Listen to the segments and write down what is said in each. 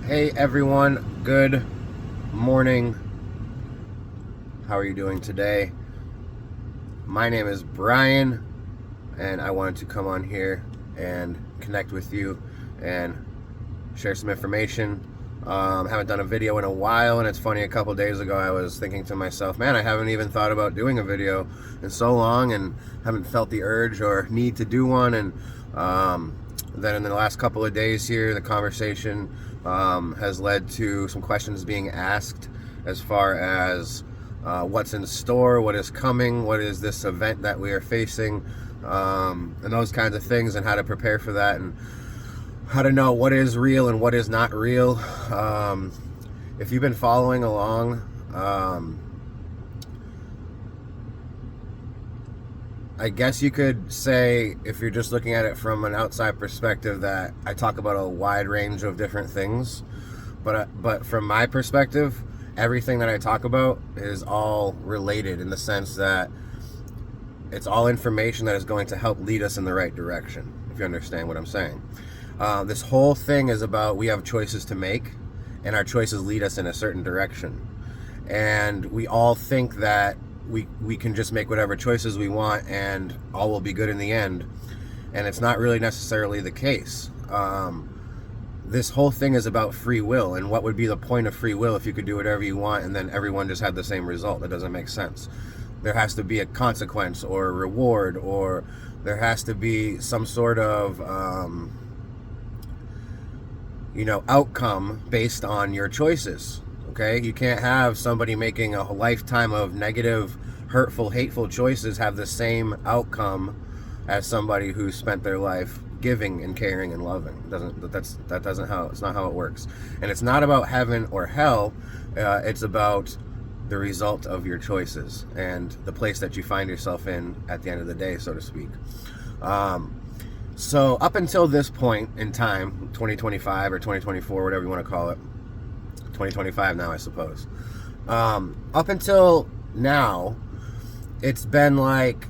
Hey everyone, good morning. How are you doing today? My name is Brian, and I wanted to come on here and connect with you and share some information. Haven't done a video in a while, and it's funny, a couple days ago I was thinking to myself, man, I haven't even thought about doing a video in so long and haven't felt the urge or need to do one. And then in the last couple of days here, the conversation has led to some questions being asked as far as what's in store, what is coming, what is this event that we are facing, and those kinds of things, and how to prepare for that, and how to know what is real and what is not real. If you've been following along, I guess you could say, if you're just looking at it from an outside perspective, that I talk about a wide range of different things, but from my perspective, everything that I talk about is all related, in the sense that it's all information that is going to help lead us in the right direction, if you understand what I'm saying. This whole thing is about, we have choices to make, and our choices lead us in a certain direction, and we all think that we can just make whatever choices we want and all will be good in the end, and it's not really necessarily the case. This whole thing is about free will, and what would be the point of free will if you could do whatever you want and then everyone just had the same result? That doesn't make sense. There has to be a consequence or a reward, or there has to be some sort of outcome based on your choices. Okay, you can't have somebody making a lifetime of negative, hurtful, hateful choices have the same outcome as somebody who spent their life giving and caring and loving. It's not how it works. And it's not about heaven or hell. It's about the result of your choices and the place that you find yourself in at the end of the day, so to speak. So up until this point in time, 2025 or 2024, whatever you want to call it, 2025 now, I suppose. Up until now, it's been like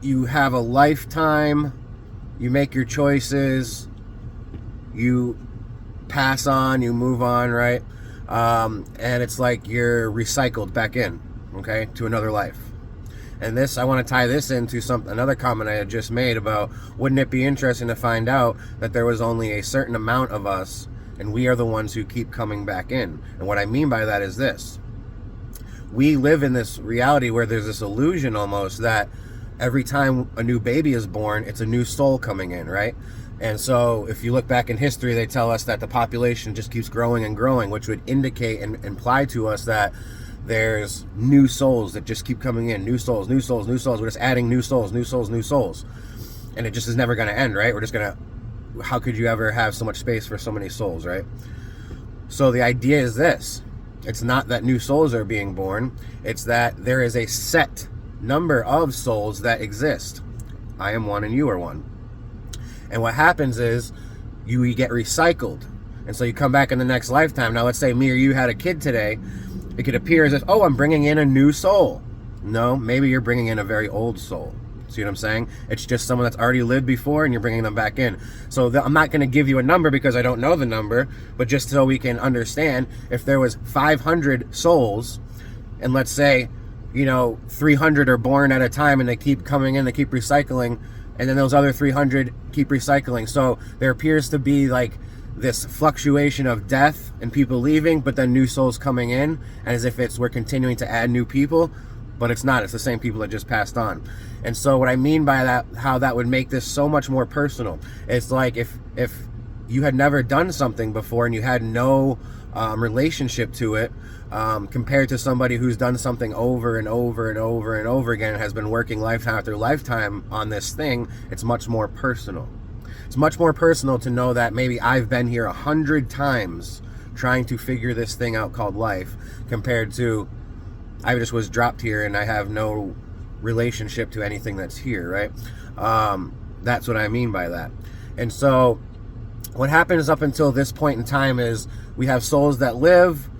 you have a lifetime, you make your choices, you pass on, you move on, right? And it's like you're recycled back in, okay, to another life. And this, I want to tie this into another comment I had just made about, wouldn't it be interesting to find out that there was only a certain amount of us, and we are the ones who keep coming back in. And what I mean by that is this: we live in this reality where there's this illusion almost that every time a new baby is born, it's a new soul coming in, right? And so if you look back in history, they tell us that the population just keeps growing and growing, which would indicate and imply to us that there's new souls that just keep coming in. New souls, new souls, new souls. We're just adding new souls, new souls, new souls. And it just is never going to end, right? We're just going to, how could you ever have so much space for so many souls, right? So the idea is this: it's not that new souls are being born, it's that there is a set number of souls that exist. I am one and you are one. And what happens is you get recycled, and so you come back in the next lifetime. Now let's say me or you had a kid today. It could appear as if, oh, I'm bringing in a new soul. No, maybe you're bringing in a very old soul. See what I'm saying? It's just someone that's already lived before, and you're bringing them back in. So I'm not going to give you a number because I don't know the number, but just so we can understand, if there was 500 souls, and let's say, 300 are born at a time, and they keep coming in, they keep recycling, and then those other 300 keep recycling. So there appears to be like this fluctuation of death and people leaving, but then new souls coming in, and as if we're continuing to add new people, but it's not. It's the same people that just passed on. And so what I mean by that, how that would make this so much more personal, it's like if you had never done something before and you had no relationship to it, compared to somebody who's done something over and over and over and over again, and has been working lifetime after lifetime on this thing, it's much more personal. It's much more personal to know that maybe I've been here 100 times trying to figure this thing out called life, compared to I just was dropped here and I have no relationship to anything that's here, right? That's what I mean by that. And so what happens up until this point in time is we have souls that live,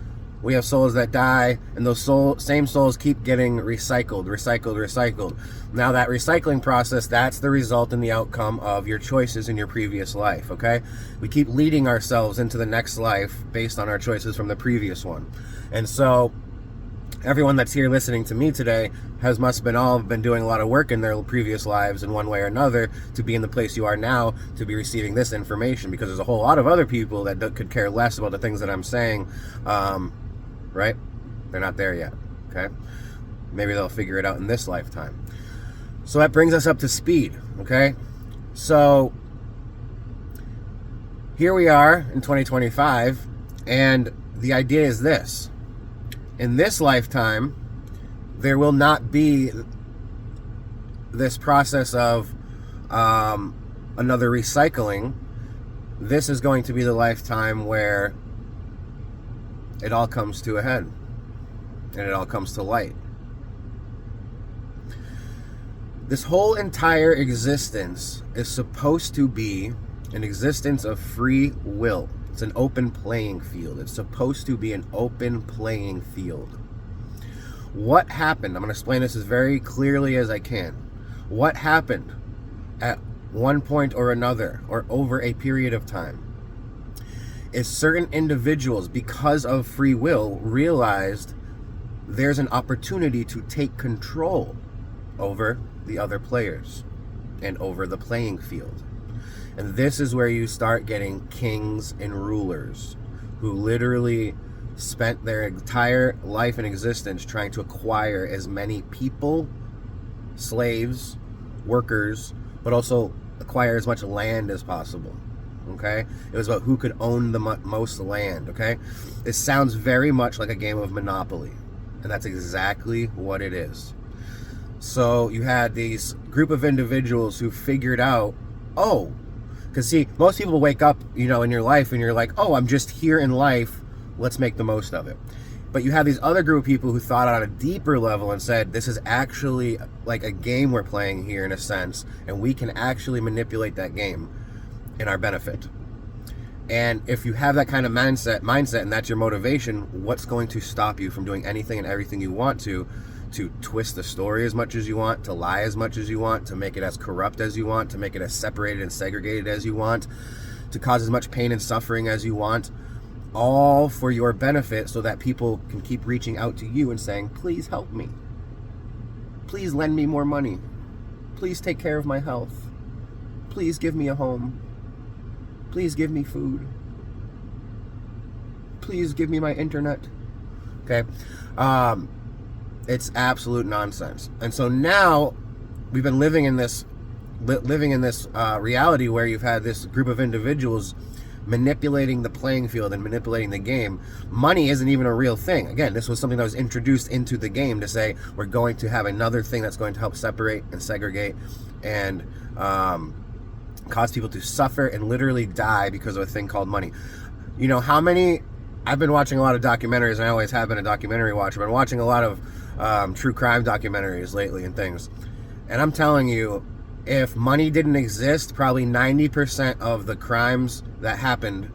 we have souls that die, and those same souls keep getting recycled. Now that recycling process, that's the result and the outcome of your choices in your previous life, okay? We keep leading ourselves into the next life based on our choices from the previous one. And so everyone that's here listening to me today must have been doing a lot of work in their previous lives in one way or another to be in the place you are now, to be receiving this information, because there's a whole lot of other people that could care less about the things that I'm saying, right? They're not there yet, okay? Maybe they'll figure it out in this lifetime. So that brings us up to speed, okay? So here we are in 2025, and the idea is this. In this lifetime, there will not be this process of another recycling. This is going to be the lifetime where it all comes to a head and it all comes to light. This whole entire existence is supposed to be an existence of free will. It's an open playing field. It's supposed to be an open playing field. What happened? I'm going to explain this as very clearly as I can. What happened at one point or another, or over a period of time, is certain individuals, because of free will, realized there's an opportunity to take control over the other players and over the playing field. And this is where you start getting kings and rulers who literally spent their entire life and existence trying to acquire as many people, slaves, workers, but also acquire as much land as possible. Okay? It was about who could own the most land. Okay? It sounds very much like a game of Monopoly, and that's exactly what it is. So you had these group of individuals who figured out, oh, because see, most people wake up, in your life and you're like, oh, I'm just here in life, let's make the most of it. But you have these other group of people who thought on a deeper level and said, this is actually like a game we're playing here in a sense, and we can actually manipulate that game in our benefit. And if you have that kind of mindset and that's your motivation, what's going to stop you from doing anything and everything you want to twist the story as much as you want, to lie as much as you want, to make it as corrupt as you want, to make it as separated and segregated as you want, to cause as much pain and suffering as you want, all for your benefit, so that people can keep reaching out to you and saying, please help me. Please lend me more money. Please take care of my health. Please give me a home. Please give me food. Please give me my internet. Okay? It's absolute nonsense. And so now we've been living in this reality where you've had this group of individuals manipulating the playing field and manipulating the game. Money isn't even a real thing. Again, this was something that was introduced into the game to say we're going to have another thing that's going to help separate and segregate and cause people to suffer and literally die because of a thing called money. I've been watching a lot of documentaries, and I always have been a documentary watcher. I've been watching a lot of true crime documentaries lately and things. And I'm telling you, if money didn't exist, probably 90% of the crimes that happened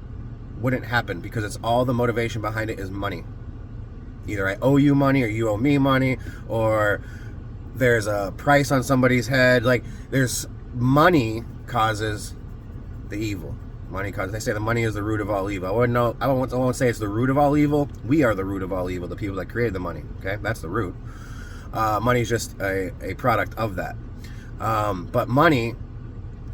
wouldn't happen, because it's all the motivation behind it is money. Either I owe you money or you owe me money, or there's a price on somebody's head. Like, there's money causes the evil. They say the money is the root of all evil. I won't say it's the root of all evil. We are the root of all evil, the people that created the money. Okay, that's the root. Money is just a product of that. But money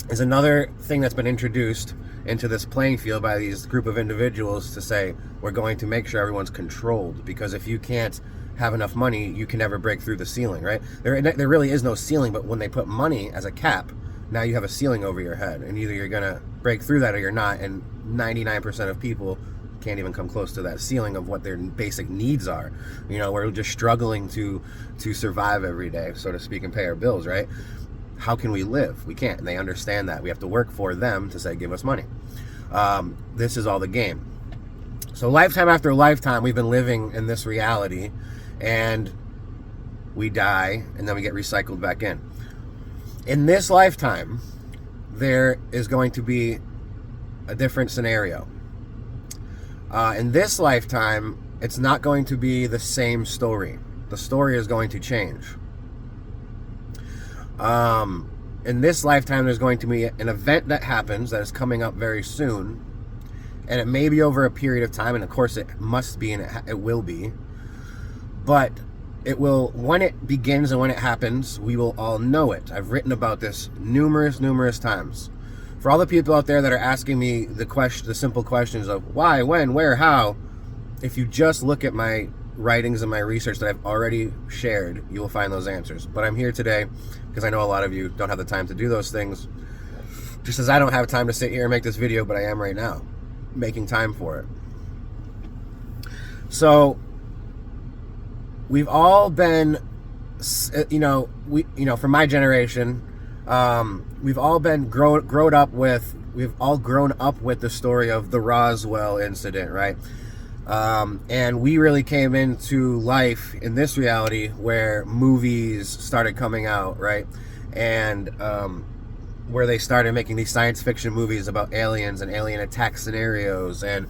is another thing that's been introduced into this playing field by these group of individuals to say, we're going to make sure everyone's controlled, because if you can't have enough money, you can never break through the ceiling, right? There really is no ceiling, but when they put money as a cap, now you have a ceiling over your head, and either you're going to break through that or you're not, and 99% of people can't even come close to that ceiling of what their basic needs are. We're just struggling to survive every day, so to speak, and pay our bills, right? How can we live? We can't, and they understand that. We have to work for them to say, give us money. This is all the game. So lifetime after lifetime, we've been living in this reality, and we die, and then we get recycled back in. In this lifetime, there is going to be a different scenario. In this lifetime, it's not going to be the same story. The story is going to change. In this lifetime, there's going to be an event that happens that is coming up very soon, and it may be over a period of time, and of course it must be, and it will be, but it will, when it begins and when it happens, we will all know it. I've written about this numerous times. For all the people out there that are asking me the simple questions of why, when, where, how, if you just look at my writings and my research that I've already shared, you will find those answers. But I'm here today because I know a lot of you don't have the time to do those things, just as I don't have time to sit here and make this video, but I am right now making time for it. So we've all been, from my generation, we've all been grown up with the story of the Roswell incident, right? And we really came into life in this reality where movies started coming out, right? And where they started making these science fiction movies about aliens and alien attack scenarios. And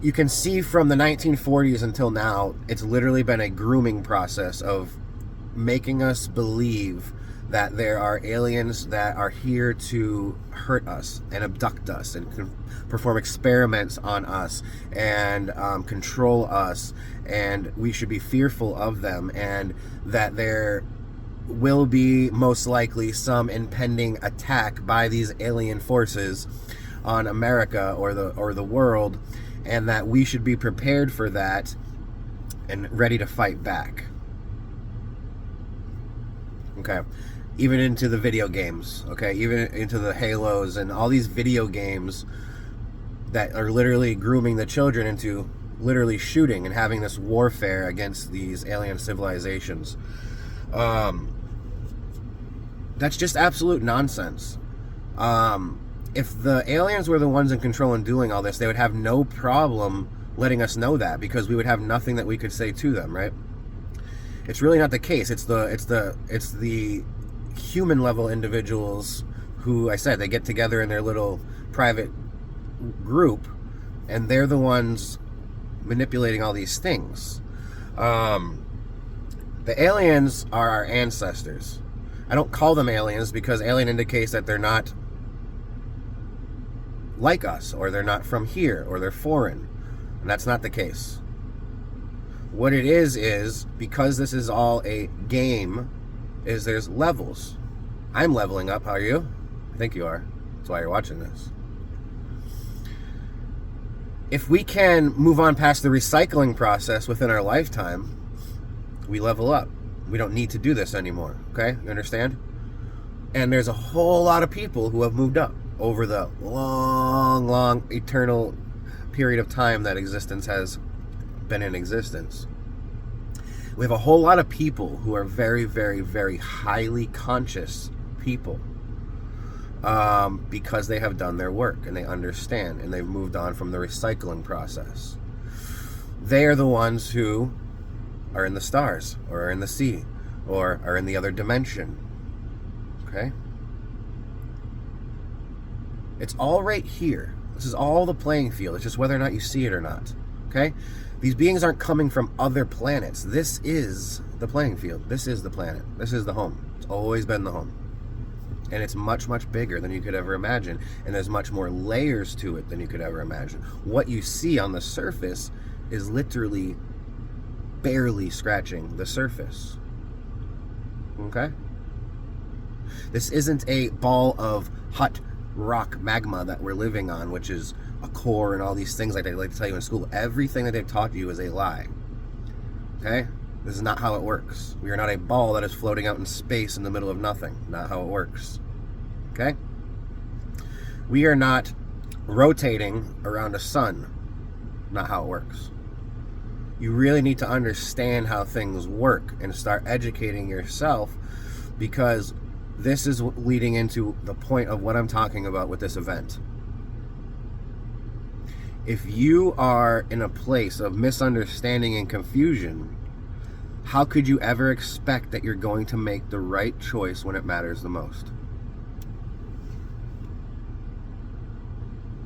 you can see from the 1940s until now, it's literally been a grooming process of making us believe that there are aliens that are here to hurt us and abduct us and perform experiments on us and control us, and we should be fearful of them, and that there will be most likely some impending attack by these alien forces on America or the world, and that we should be prepared for that and ready to fight back. Okay. Even into the video games, okay? Even into the Halos and all these video games that are literally grooming the children into literally shooting and having this warfare against these alien civilizations. That's just absolute nonsense. If the aliens were the ones in control and doing all this, they would have no problem letting us know that, because we would have nothing that we could say to them, right? It's really not the case. It's the human level individuals who, I said, they get together in their little private group, and they're the ones manipulating all these things. The aliens are our ancestors. I don't call them aliens because alien indicates that they're not like us, or they're not from here, or they're foreign, and that's not the case. What it is because this is all a game, is there's levels. I'm leveling up. How are you? I think you are. That's why you're watching this. If we can move on past the recycling process within our lifetime, we level up. We don't need to do this anymore. Okay? You understand? And there's a whole lot of people who have moved up over the long, eternal period of time that existence has been in existence. We have a whole lot of people who are very, very, very highly conscious people, because they have done their work and they understand and they've moved on from the recycling process. They are the ones who are in the stars, or are in the sea, or are in the other dimension. Okay? It's all right here. This is all the playing field. It's just whether or not you see it or not. Okay? These beings aren't coming from other planets. This is the playing field. This is the planet. This is the home. It's always been the home. And it's much, much bigger than you could ever imagine. And there's much more layers to it than you could ever imagine. What you see on the surface is literally barely scratching the surface. Okay? This isn't a ball of hot rock magma that we're living on, which is a core and all these things like they like to tell you in school. Everything that they've taught you is a lie. Okay? This is not how it works. We are not a ball that is floating out in space in the middle of nothing. Not how it works. Okay? We are not rotating around a sun. Not how it works. You really need to understand how things work and start educating yourself, because this is leading into the point of what I'm talking about with this event. If you are in a place of misunderstanding and confusion, how could you ever expect that you're going to make the right choice when it matters the most?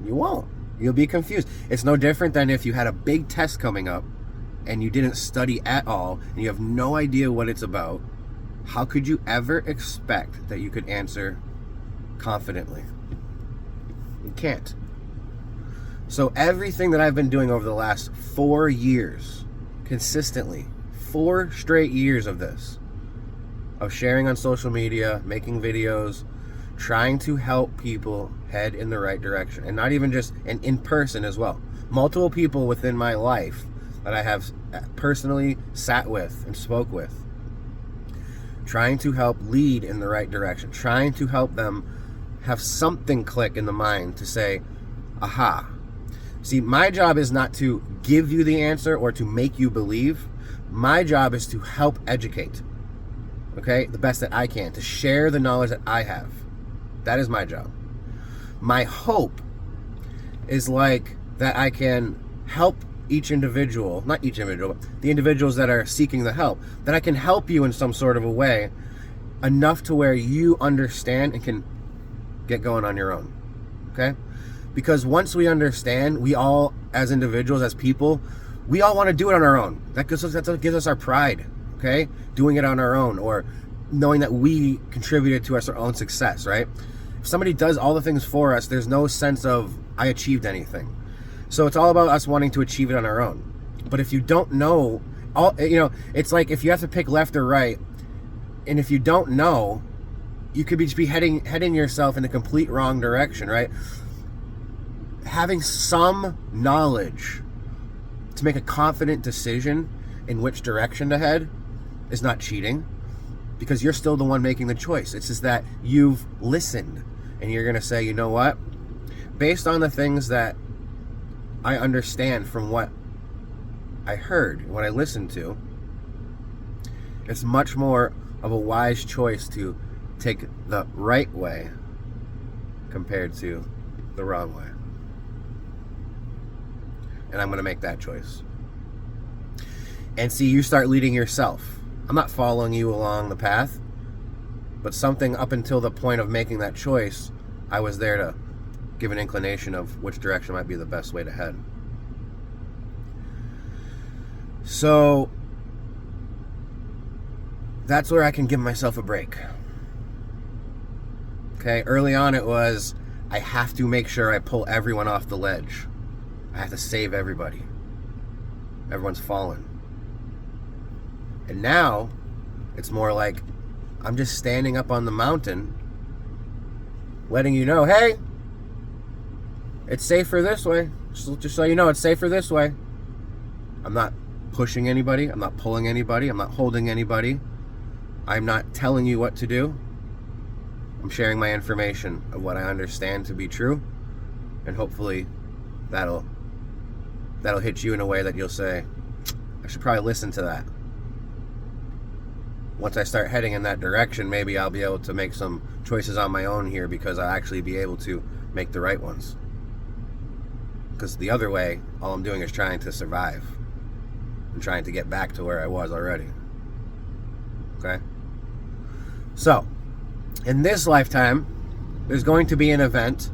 You won't. You'll be confused. It's no different than if you had a big test coming up and you didn't study at all, and you have no idea what it's about, how could you ever expect that you could answer confidently? You can't. So everything that I've been doing over the last 4 years, consistently, 4 straight years of this, of sharing on social media, making videos, trying to help people head in the right direction, and not even just in person as well. Multiple people within my life that I have personally sat with and spoke with, trying to help lead in the right direction, trying to help them have something click in the mind to say, aha. See, my job is not to give you the answer or to make you believe. My job is to help educate, okay, the best that I can, to share the knowledge that I have. That is my job. My hope is like that I can help each individual, not each individual, but the individuals that are seeking the help, that I can help you in some sort of a way enough to where you understand and can get going on your own, okay? Because once we understand, we all, as individuals, as people, we all want to do it on our own. That's what gives us our pride, okay? Doing it on our own, or knowing that we contributed to our own success, right? If somebody does all the things for us, there's no sense of, I achieved anything. So it's all about us wanting to achieve it on our own. But if you don't know, it's like if you have to pick left or right, and if you don't know, you could just be heading yourself in a complete wrong direction, right? Having some knowledge to make a confident decision in which direction to head is not cheating, because you're still the one making the choice. It's just that you've listened and you're going to say, you know what? Based on the things that I understand from what I heard, what I listened to, it's much more of a wise choice to take the right way compared to the wrong way. And I'm going to make that choice. And see, you start leading yourself. I'm not following you along the path, but something up until the point of making that choice, I was there to give an inclination of which direction might be the best way to head. So that's where I can give myself a break. Okay, early on it was, I have to make sure I pull everyone off the ledge. I have to save everybody. Everyone's fallen. And now it's more like I'm just standing up on the mountain, letting you know, hey, it's safer this way. Just so you know, it's safer this way. I'm not pushing anybody. I'm not pulling anybody. I'm not holding anybody. I'm not telling you what to do. I'm sharing my information of what I understand to be true, and hopefully that'll hit you in a way that you'll say, I should probably listen to that. Once I start heading in that direction, maybe I'll be able to make some choices on my own here, because I'll actually be able to make the right ones. Because the other way, all I'm doing is trying to survive and trying to get back to where I was already. Okay? So, in this lifetime, there's going to be an event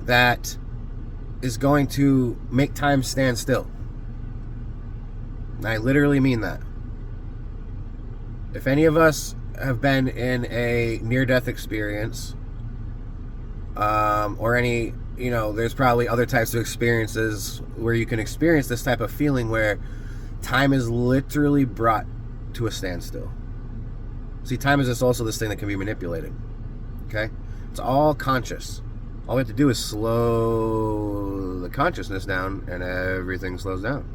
that is going to make time stand still. And I literally mean that. If any of us have been in a near-death experience, or any, there's probably other types of experiences where you can experience this type of feeling where time is literally brought to a standstill. See, time is just also this thing that can be manipulated. Okay? It's all conscious. All we have to do is slow the consciousness down, and everything slows down.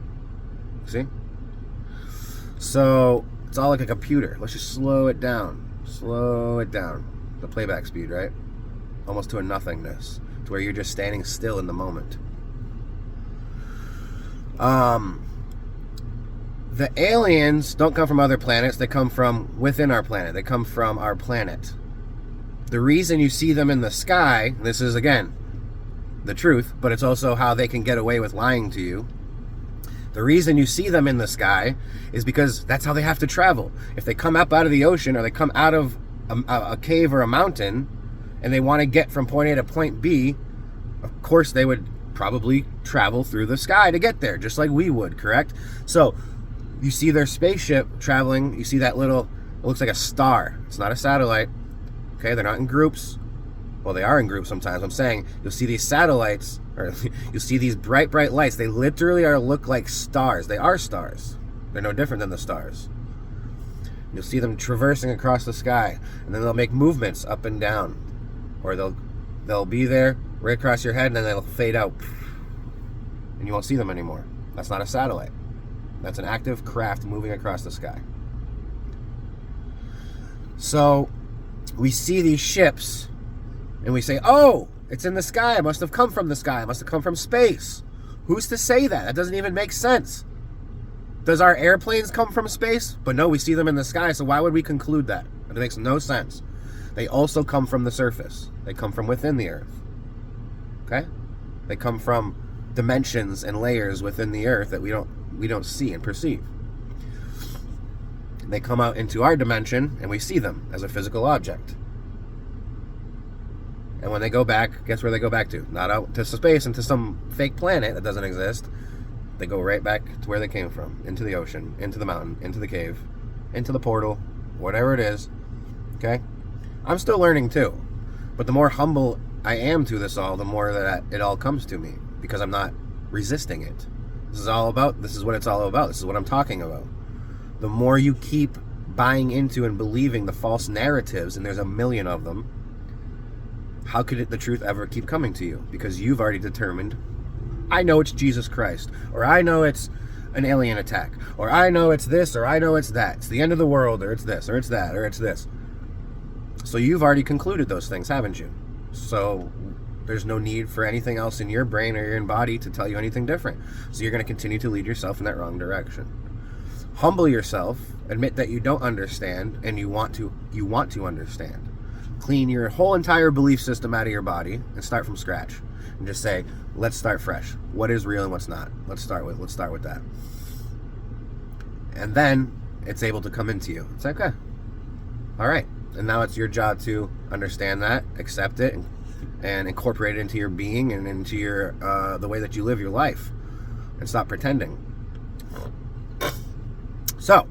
See? So it's all like a computer. Let's just slow it down. Slow it down. The playback speed, right? Almost to a nothingness, to where you're just standing still in the moment. The aliens don't come from other planets. They come from within our planet. They come from our planet. The reason you see them in the sky, this is, again, the truth, but it's also how they can get away with lying to you. The reason you see them in the sky is because that's how they have to travel. If they come up out of the ocean, or they come out of a cave or a mountain, and they want to get from point A to point B, of course they would probably travel through the sky to get there, just like we would, correct? So You see their spaceship traveling. You see that little, it looks like a star. It's not a satellite. Okay, they're not in groups. Well, they are in groups sometimes. I'm saying you'll see these satellites, or you'll see these bright, bright lights. They literally look like stars. They are stars. They're no different than the stars. You'll see them traversing across the sky, and then they'll make movements up and down, or they'll be there right across your head, and then they'll fade out, and you won't see them anymore. That's not a satellite. That's an active craft moving across the sky. So we see these ships, and we say, "Oh, it's in the sky. It must have come from the sky. It must have come from space." Who's to say that? That doesn't even make sense. Does our airplanes come from space? But no, we see them in the sky, so why would we conclude that? It makes no sense. They also come from the surface. They come from within the earth. Okay? They come from dimensions and layers within the earth that we don't see and perceive. They come out into our dimension, and we see them as a physical object. And when they go back, guess where they go back to? Not out to space and to some fake planet that doesn't exist. They go right back to where they came from, into the ocean, into the mountain, into the cave, into the portal, whatever it is. Okay? I'm still learning too. But the more humble I am to this all, the more that it all comes to me, because I'm not resisting it. This is what it's all about. This is what I'm talking about. The more you keep buying into and believing the false narratives, and there's a million of them, how could the truth ever keep coming to you? Because you've already determined, I know it's Jesus Christ, or I know it's an alien attack, or I know it's this, or I know it's that. It's the end of the world, or it's this, or it's that, or it's this. So you've already concluded those things, haven't you? So there's no need for anything else in your brain or your body to tell you anything different. So you're going to continue to lead yourself in that wrong direction. Humble yourself, admit that you don't understand, and you want to understand. Clean your whole entire belief system out of your body and start from scratch. And just say, let's start fresh. What is real and what's not? Let's start with that. And then it's able to come into you. It's like, okay. All right. And now it's your job to understand that, accept it, and incorporate it into your being and into your the way that you live your life. And stop pretending. So,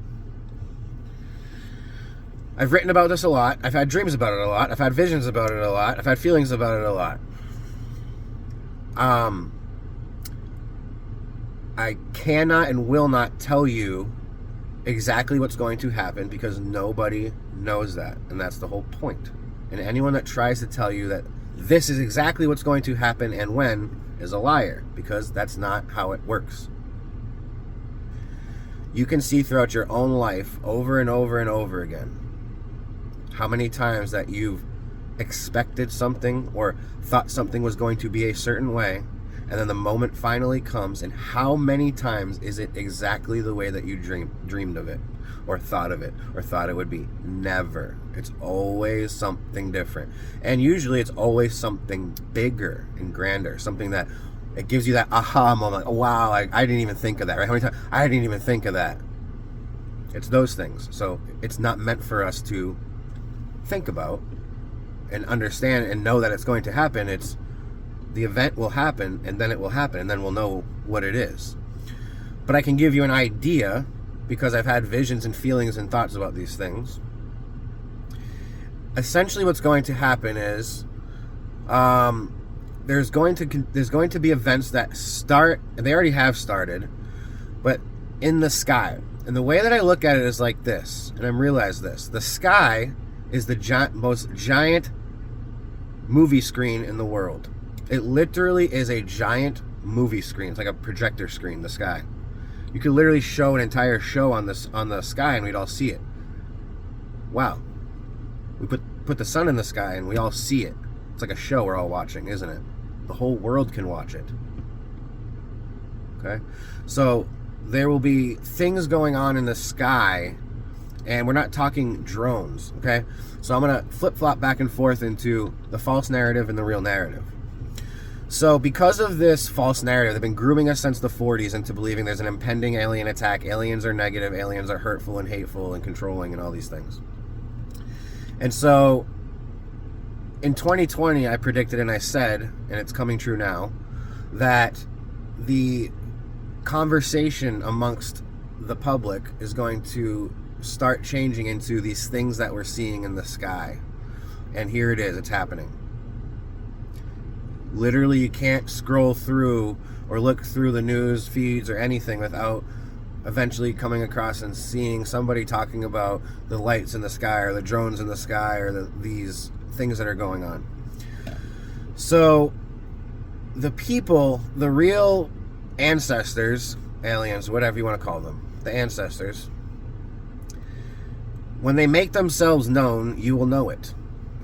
I've written about this a lot. I've had dreams about it a lot. I've had visions about it a lot. I've had feelings about it a lot. I cannot and will not tell you exactly what's going to happen because nobody knows that, and that's the whole point. And anyone that tries to tell you that this is exactly what's going to happen and when is a liar, because that's not how it works. You can see throughout your own life over and over and over again how many times that you've expected something or thought something was going to be a certain way, and then the moment finally comes, and how many times is it exactly the way that you dreamed of it or thought of it or thought it would be? Never. It's always something different, and usually it's always something bigger and grander, something that it gives you that aha moment. Oh, wow, I didn't even think of that, right? How many times I didn't even think of that? It's those things. So it's not meant for us to think about and understand and know that it's going to happen. It's the event will happen, and then it will happen, and then we'll know what it is. But I can give you an idea because I've had visions and feelings and thoughts about these things. Essentially what's going to happen is there's going to be events that start, and they already have started, but in the sky. And the way that I look at it is like this, and I realize this. The sky is the most giant movie screen in the world. It literally is a giant movie screen. It's like a projector screen, the sky. You could literally show an entire show on the sky and we'd all see it. Wow. We put the sun in the sky and we all see it. It's like a show we're all watching, isn't it? The whole world can watch it. Okay? So there will be things going on in the sky, and we're not talking drones, okay? So I'm going to flip-flop back and forth into the false narrative and the real narrative. So because of this false narrative, they've been grooming us since the 40s into believing there's an impending alien attack. Aliens are negative, aliens are hurtful and hateful and controlling and all these things. And so in 2020, I predicted and I said, and it's coming true now, that the conversation amongst the public is going to start changing into these things that we're seeing in the sky. And here it is, it's happening. Literally, you can't scroll through or look through the news feeds or anything without eventually coming across and seeing somebody talking about the lights in the sky or the drones in the sky or these things that are going on. So the people, the real ancestors, aliens, whatever you want to call them, the ancestors, when they make themselves known, you will know it.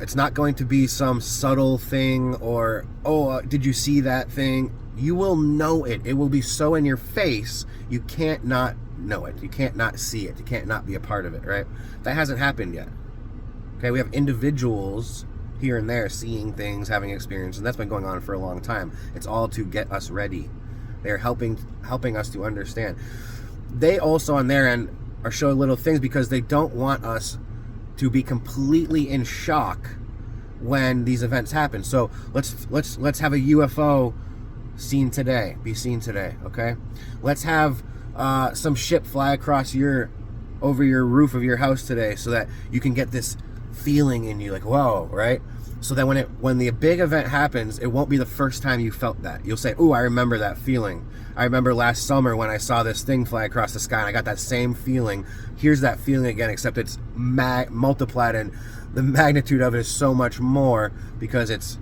It's not going to be some subtle thing or, oh, did you see that thing? You will know it. It will be so in your face, you can't not know it. You can't not see it. You can't not be a part of it, right? That hasn't happened yet. Okay, we have individuals here and there seeing things, having experience, and that's been going on for a long time. It's all to get us ready. They're helping us to understand. They also on their end are showing little things because they don't want us to be completely in shock when these events happen. So let's have a UFO be seen today, okay? Let's have some ship fly across over your roof of your house today so that you can get this feeling in you, like, whoa, right? So that when the big event happens, it won't be the first time you felt that. You'll say, oh, I remember that feeling. I remember last summer when I saw this thing fly across the sky and I got that same feeling. Here's that feeling again, except it's multiplied, and the magnitude of it is so much more because it's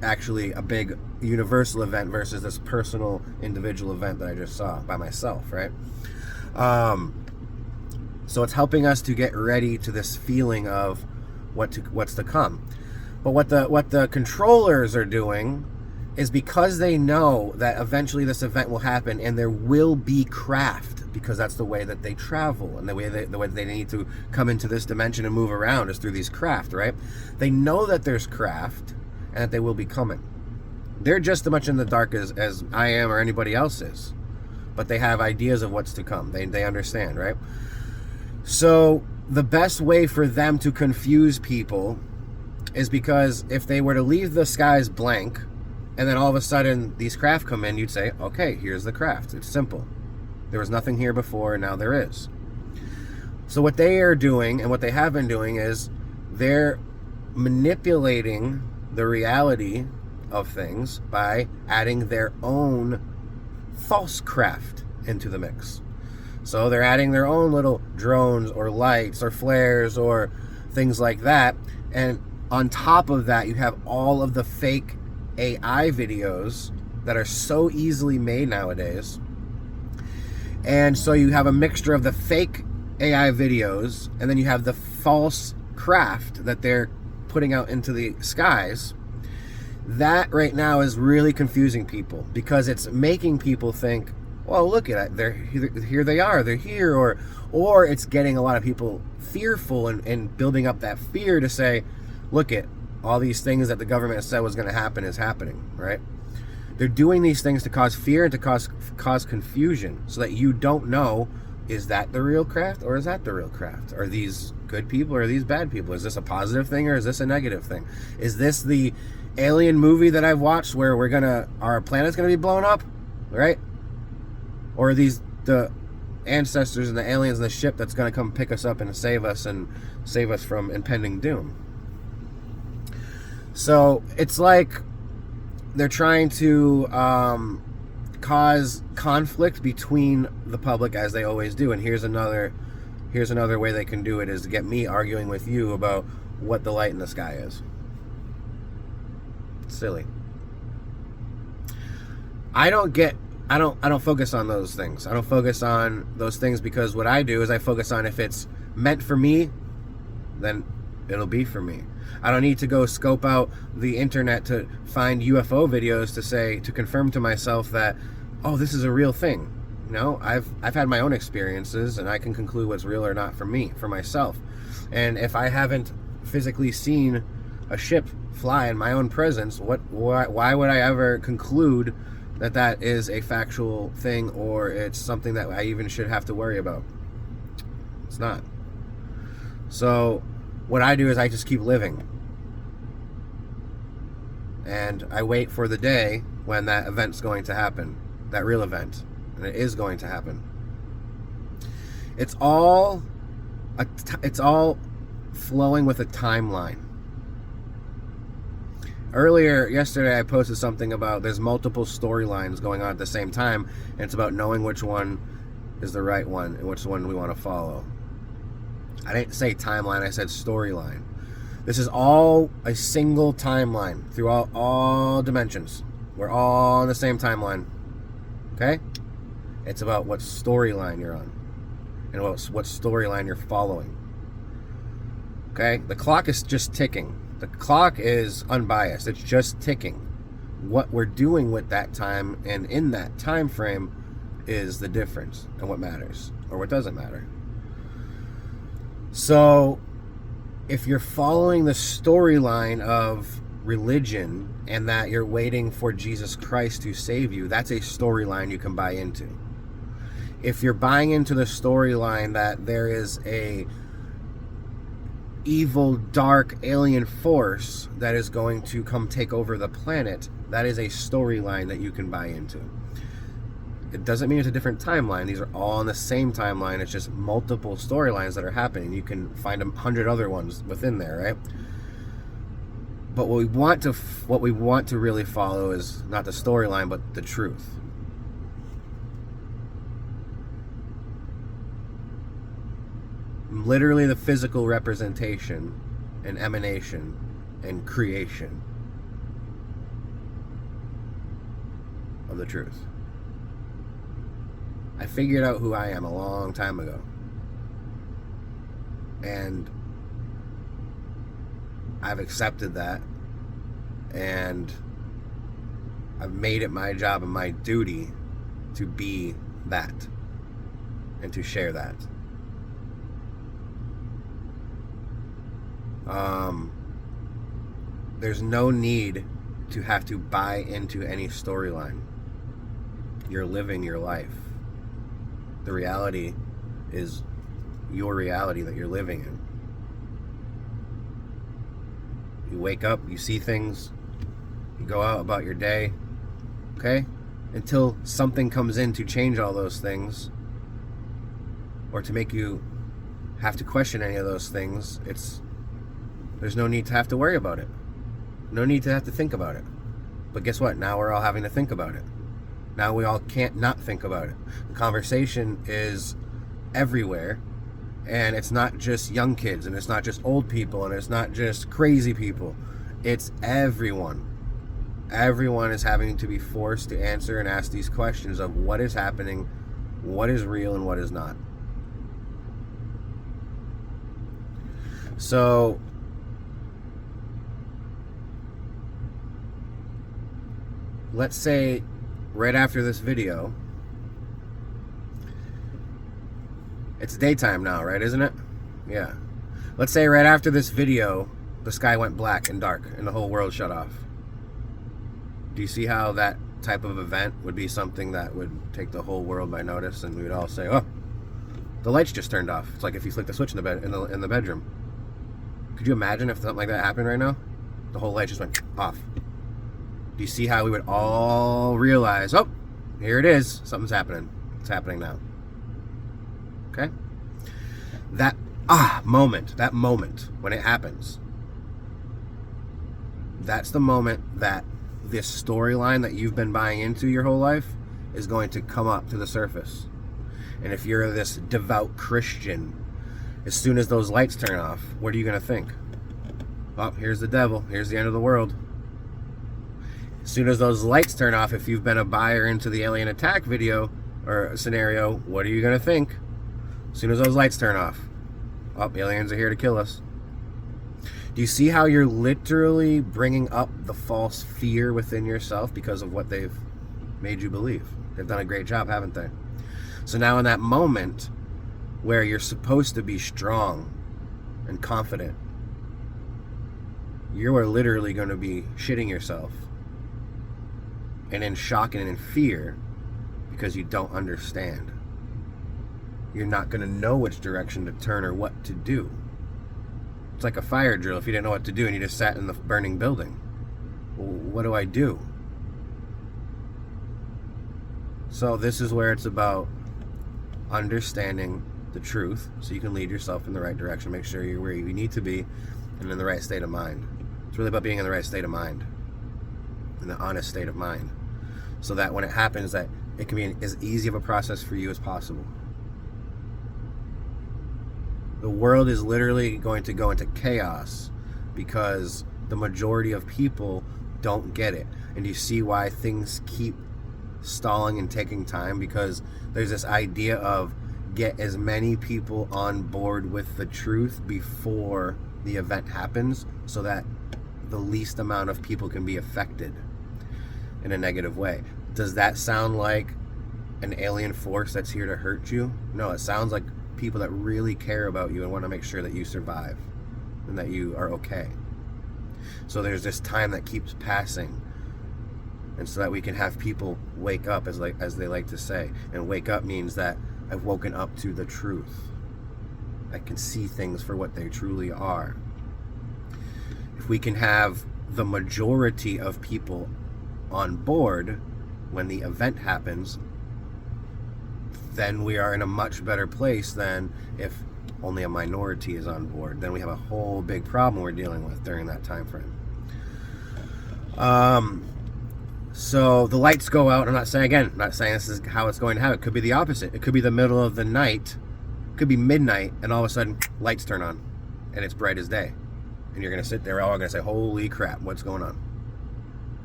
actually a big universal event versus this personal individual event that I just saw by myself, right? So it's helping us to get ready to this feeling of what's to come. But what the controllers are doing is, because they know that eventually this event will happen and there will be craft, because that's the way that they travel and the way they need to come into this dimension and move around is through these craft, right? They know that there's craft and that they will be coming. They're just as much in the dark as I am or anybody else is, but they have ideas of what's to come. They understand, right? So the best way for them to confuse people is because if they were to leave the skies blank and then all of a sudden these craft come in, you'd say, okay, here's the craft. It's simple. There was nothing here before, and now there is. So what they are doing and what they have been doing is they're manipulating the reality of things by adding their own false craft into the mix. So they're adding their own little drones or lights or flares or things like that. And on top of that, you have all of the fake AI videos that are so easily made nowadays. And so you have a mixture of the fake AI videos, and then you have the false craft that they're putting out into the skies. That right now is really confusing people because it's making people think, well, look at it, here they are, they're here, or it's getting a lot of people fearful and building up that fear to say, look at all these things that the government said was going to happen is happening, right? They're doing these things to cause fear and to cause confusion so that you don't know, is that the real craft or is that the real craft? Are these good people or are these bad people? Is this a positive thing or is this a negative thing? Is this the alien movie that I've watched where our planet's going to be blown up, right? Or are these the ancestors and the aliens in the ship that's going to come pick us up and save us from impending doom? So it's like they're trying to cause conflict between the public, as they always do. And here's another way they can do it, is to get me arguing with you about what the light in the sky is. It's silly. I don't focus on those things. I don't focus on those things because what I do is I focus on, if it's meant for me, then it'll be for me. I don't need to go scope out the internet to find UFO videos to confirm to myself that, oh, this is a real thing. No, I've had my own experiences and I can conclude what's real or not for myself. And if I haven't physically seen a ship fly in my own presence, why would I ever conclude that is a factual thing or it's something that I even should have to worry about? It's not. So what I do is I just keep living. And I wait for the day when that event's going to happen. That real event. And it is going to happen. It's all it's all flowing with a timeline. Earlier, yesterday, I posted something about there's multiple storylines going on at the same time, and it's about knowing which one is the right one and which one we want to follow. I didn't say timeline, I said storyline. This is all a single timeline through all dimensions. We're all on the same timeline. Okay? It's about what storyline you're on and what storyline you're following. Okay? The clock is just ticking. The clock is unbiased. It's just ticking. What we're doing with that time and in that time frame is the difference and what matters or what doesn't matter. So if you're following the storyline of religion and that you're waiting for Jesus Christ to save you, that's a storyline you can buy into. If you're buying into the storyline that there is a evil, dark alien force that is going to come take over the planet, that is a storyline that you can buy into. It doesn't mean it's a different timeline. These are all on the same timeline. It's just multiple storylines that are happening. You can find 100 other ones within there, right? But what we want to really follow is not the storyline, but the truth. Literally the physical representation and emanation and creation of the truth. I figured out who I am a long time ago. And I've accepted that. And I've made it my job and my duty to be that and to share that. There's no need to have to buy into any storyline. You're living your life. The reality is your reality that you're living in. You wake up, you see things, you go out about your day, okay? Until something comes in to change all those things or to make you have to question any of those things, there's no need to have to worry about it. No need to have to think about it. But guess what? Now we're all having to think about it. Now we all can't not think about it. The conversation is everywhere, and it's not just young kids, and it's not just old people, and it's not just crazy people. It's everyone. Everyone is having to be forced to answer and ask these questions of what is happening, what is real, and what is not. So let's say right after this video, it's daytime now, right? Isn't it? Yeah. Let's say right after this video, the sky went black and dark and the whole world shut off. Do you see how that type of event would be something that would take the whole world by notice, and we would all say, "Oh, the lights just turned off." It's like if you flick the switch in the bedroom. Could you imagine if something like that happened right now? The whole light just went off. Do you see how we would all realize, oh, here it is, something's happening. It's happening now. Okay? That moment when it happens, that's the moment that this storyline that you've been buying into your whole life is going to come up to the surface. And if you're this devout Christian, as soon as those lights turn off, what are you going to think? Oh, here's the devil. Here's the end of the world. As soon as those lights turn off, if you've been a buyer into the alien attack video or scenario, what are you going to think? As soon as those lights turn off, oh, aliens are here to kill us. Do you see how you're literally bringing up the false fear within yourself because of what they've made you believe? They've done a great job, haven't they? So now in that moment where you're supposed to be strong and confident, you are literally going to be shitting yourself and in shock and in fear because you don't understand. You're not going to know which direction to turn or what to do. It's like a fire drill. If you didn't know what to do and you just sat in the burning building, well, what do I do? So this is where it's about understanding the truth, so you can lead yourself in the right direction, make sure you're where you need to be and in the right state of mind. It's really about being in the right state of mind, in the honest state of mind, so that when it happens, that it can be as easy of a process for you as possible. The world is literally going to go into chaos because the majority of people don't get it. And you see why things keep stalling and taking time, because there's this idea of get as many people on board with the truth before the event happens, so that the least amount of people can be affected in a negative way. Does that sound like an alien force that's here to hurt you? No, it sounds like people that really care about you and want to make sure that you survive and that you are okay. So there's this time that keeps passing, and so that we can have people wake up, as they like to say. And wake up means that I've woken up to the truth. I can see things for what they truly are. If we can have the majority of people on board when the event happens, then we are in a much better place than if only a minority is on board. Then we have a whole big problem we're dealing with during that time frame. So the lights go out. I'm not saying this is how it's going to happen. It could be the opposite. It could be the middle of the night. It could be midnight, and all of a sudden lights turn on and it's bright as day. And you're going to sit there, all going to say, holy crap, what's going on?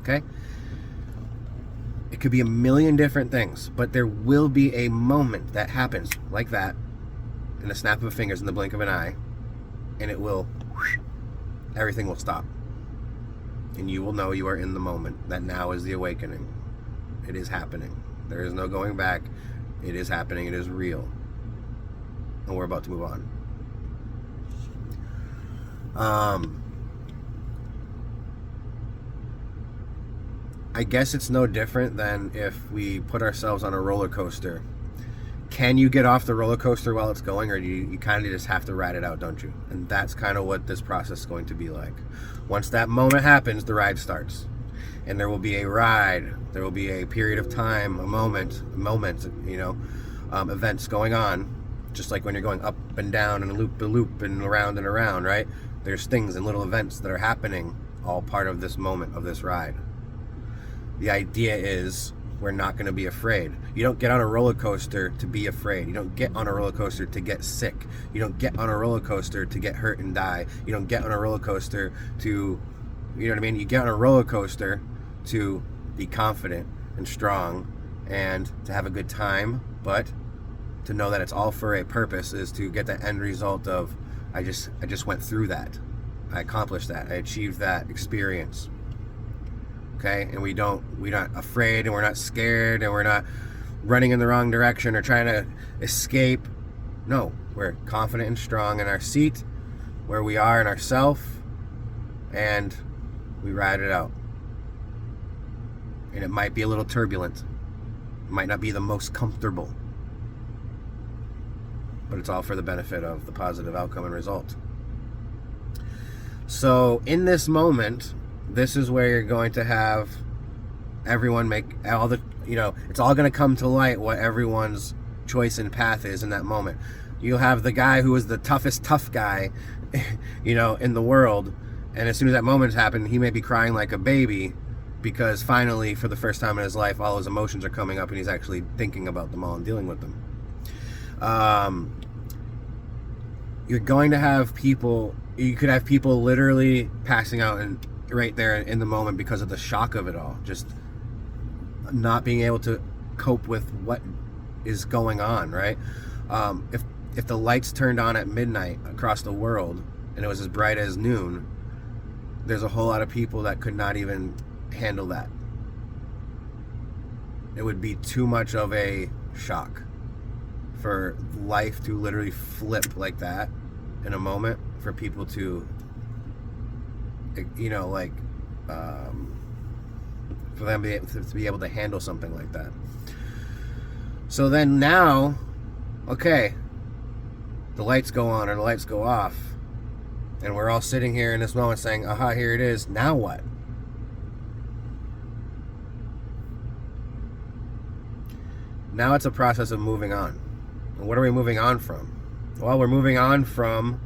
Okay? It could be a million different things, but there will be a moment that happens like that, in the snap of a fingers, in the blink of an eye, and it will, everything will stop. And you will know you are in the moment, that now is the awakening. It is happening. There is no going back. It is happening. It is real. And we're about to move on. I guess it's no different than if we put ourselves on a roller coaster. Can you get off the roller coaster while it's going, or do you kind of just have to ride it out, don't you? And that's kind of what this process is going to be like. Once that moment happens, the ride starts. And there will be a ride. There will be a period of time, moments, events going on. Just like when you're going up and down and loop and around, right? There's things and little events that are happening, all part of this moment of this ride. The idea is we're not going to be afraid. You don't get on a roller coaster to be afraid. You don't get on a roller coaster to get sick. You don't get on a roller coaster to get hurt and die. You don't get on a roller coaster to, you know what I mean? You get on a roller coaster to be confident and strong and to have a good time, but to know that it's all for a purpose, is to get the end result of, I just went through that. I accomplished that. I achieved that experience. Okay, and we're not afraid, and we're not scared, and we're not running in the wrong direction or trying to escape. No, we're confident and strong in our seat, where we are in ourself, and we ride it out. And it might be a little turbulent. It might not be the most comfortable, but it's all for the benefit of the positive outcome and result. So in this moment, this is where you're going to have everyone make all the, it's all going to come to light what everyone's choice and path is in that moment. You'll have the guy who is the toughest tough guy, in the world, and as soon as that moment's happened, he may be crying like a baby because finally, for the first time in his life, all his emotions are coming up and he's actually thinking about them all and dealing with them. You're going to have people, you could have people literally passing out and right there in the moment because of the shock of it all, just not being able to cope with what is going on, right? If the lights turned on at midnight across the world and it was as bright as noon, there's a whole lot of people that could not even handle that. It would be too much of a shock for life to literally flip like that in a moment, for people to, for them to be able to handle something like that. So then now, okay, the lights go on or the lights go off, and we're all sitting here in this moment saying, aha, here it is, now what? Now it's a process of moving on. And what are we moving on from? Well, we're moving on from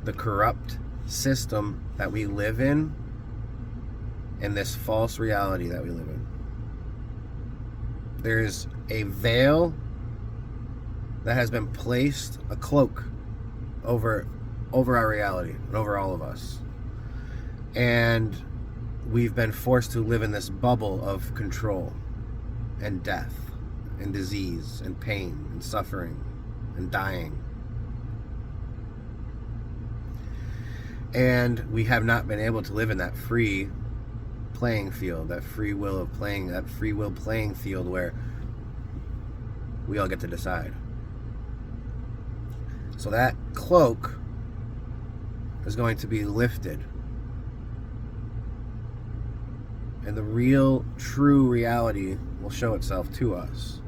the corrupt system that we live in and this false reality that we live in. There's a veil that has been placed, a cloak, over our reality and over all of us. And we've been forced to live in this bubble of control and death and disease and pain and suffering and dying. And we have not been able to live in that free playing field, that free will playing field where we all get to decide. So that cloak is going to be lifted. And the real, true reality will show itself to us.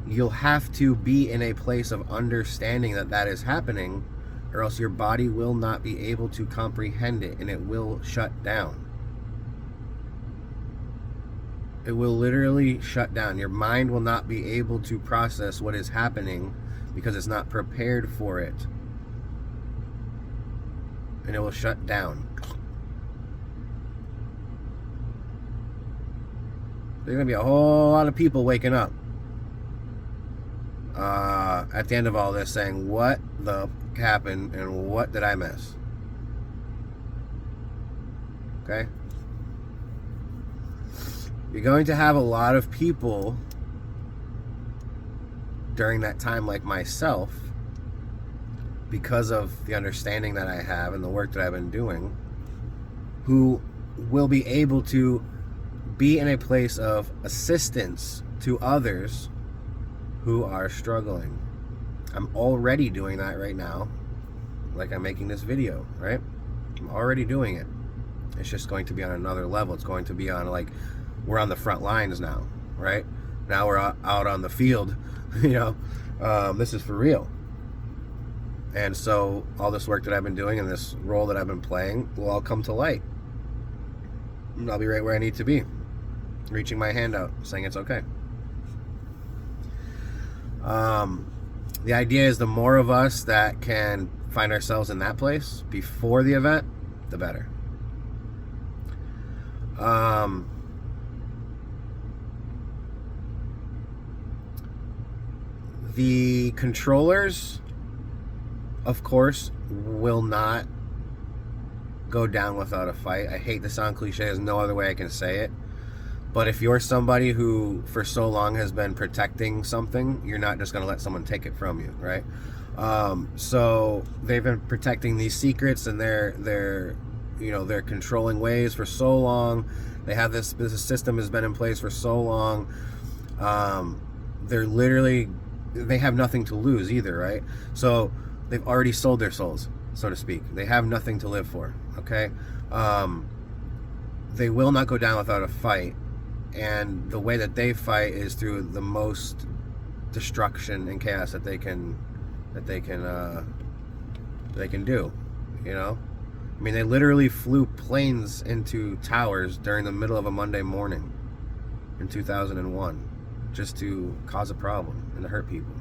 You'll have to be in a place of understanding that that is happening, or else your body will not be able to comprehend it, and it will shut down. It will literally shut down. Your mind will not be able to process what is happening because it's not prepared for it. And it will shut down. There's going to be a whole lot of people waking up at the end of all this saying, what the f- happened and what did I miss? Okay? You're going to have a lot of people during that time, like myself, because of the understanding that I have and the work that I've been doing, who will be able to be in a place of assistance to others who are struggling. I'm already doing that right now, like I'm making this video, right? I'm already doing it. It's just going to be on another level. It's going to be on, like, we're on the front lines now, right? Now we're out on the field, this is for real. And so all this work that I've been doing and this role that I've been playing will all come to light. And I'll be right where I need to be, reaching my hand out, saying it's okay. The idea is the more of us that can find ourselves in that place before the event, the better. The controllers, of course, will not go down without a fight. I hate to sound cliche, there's no other way I can say it. But if you're somebody who for so long has been protecting something, you're not just going to let someone take it from you, right? So they've been protecting these secrets and their controlling ways for so long. They have this system has been in place for so long. They have nothing to lose either, right? So they've already sold their souls, so to speak. They have nothing to live for, okay? They will not go down without a fight. And the way that they fight is through the most destruction and chaos that they can do, I mean, they literally flew planes into towers during the middle of a Monday morning in 2001 just to cause a problem and to hurt people.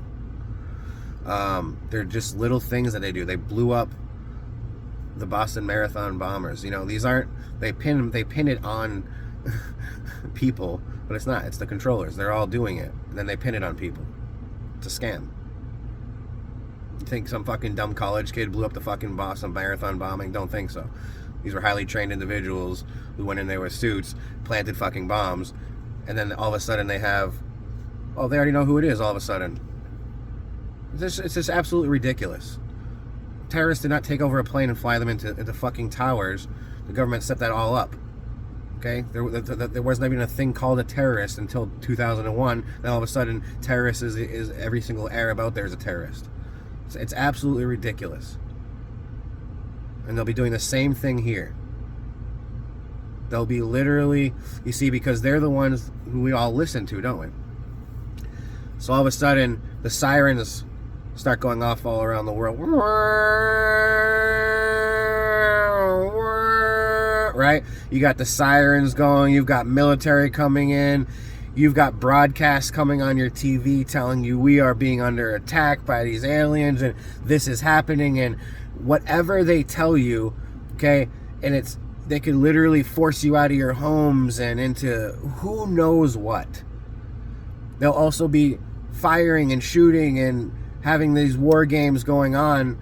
They're just little things that they do. They blew up the Boston Marathon bombers. These aren't, they pin it on people, but it's not. It's the controllers. They're all doing it, and then they pin it on people. It's a scam. You think some fucking dumb college kid blew up the fucking Boston Marathon bombing? Don't think so. These were highly trained individuals who went in there with suits, planted fucking bombs, and then all of a sudden they already know who it is all of a sudden. It's just absolutely ridiculous. Terrorists did not take over a plane and fly them into fucking towers. The government set that all up. Okay? There wasn't even a thing called a terrorist until 2001. Then all of a sudden, terrorist is every single Arab out there is a terrorist. It's absolutely ridiculous. And they'll be doing the same thing here. They'll be literally, you see, because they're the ones who we all listen to, don't we? So all of a sudden, the sirens start going off all around the world. Right? You got the sirens going, you've got military coming in, You've got broadcasts coming on your TV telling you we are being under attack by these aliens and this is happening, and whatever they tell you, okay, and they could literally force you out of your homes and into who knows what. They'll also be firing and shooting and having these war games going on,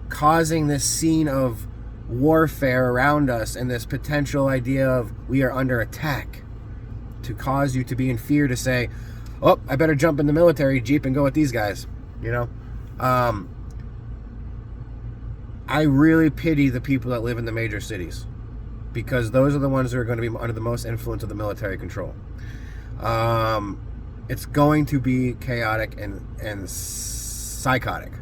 causing this scene of warfare around us and this potential idea of we are under attack, to cause you to be in fear, to say, oh, I better jump in the military jeep and go with these guys, you know. I really pity the people that live in the major cities, because those are the ones who are going to be under the most influence of the military control. It's going to be chaotic and psychotic.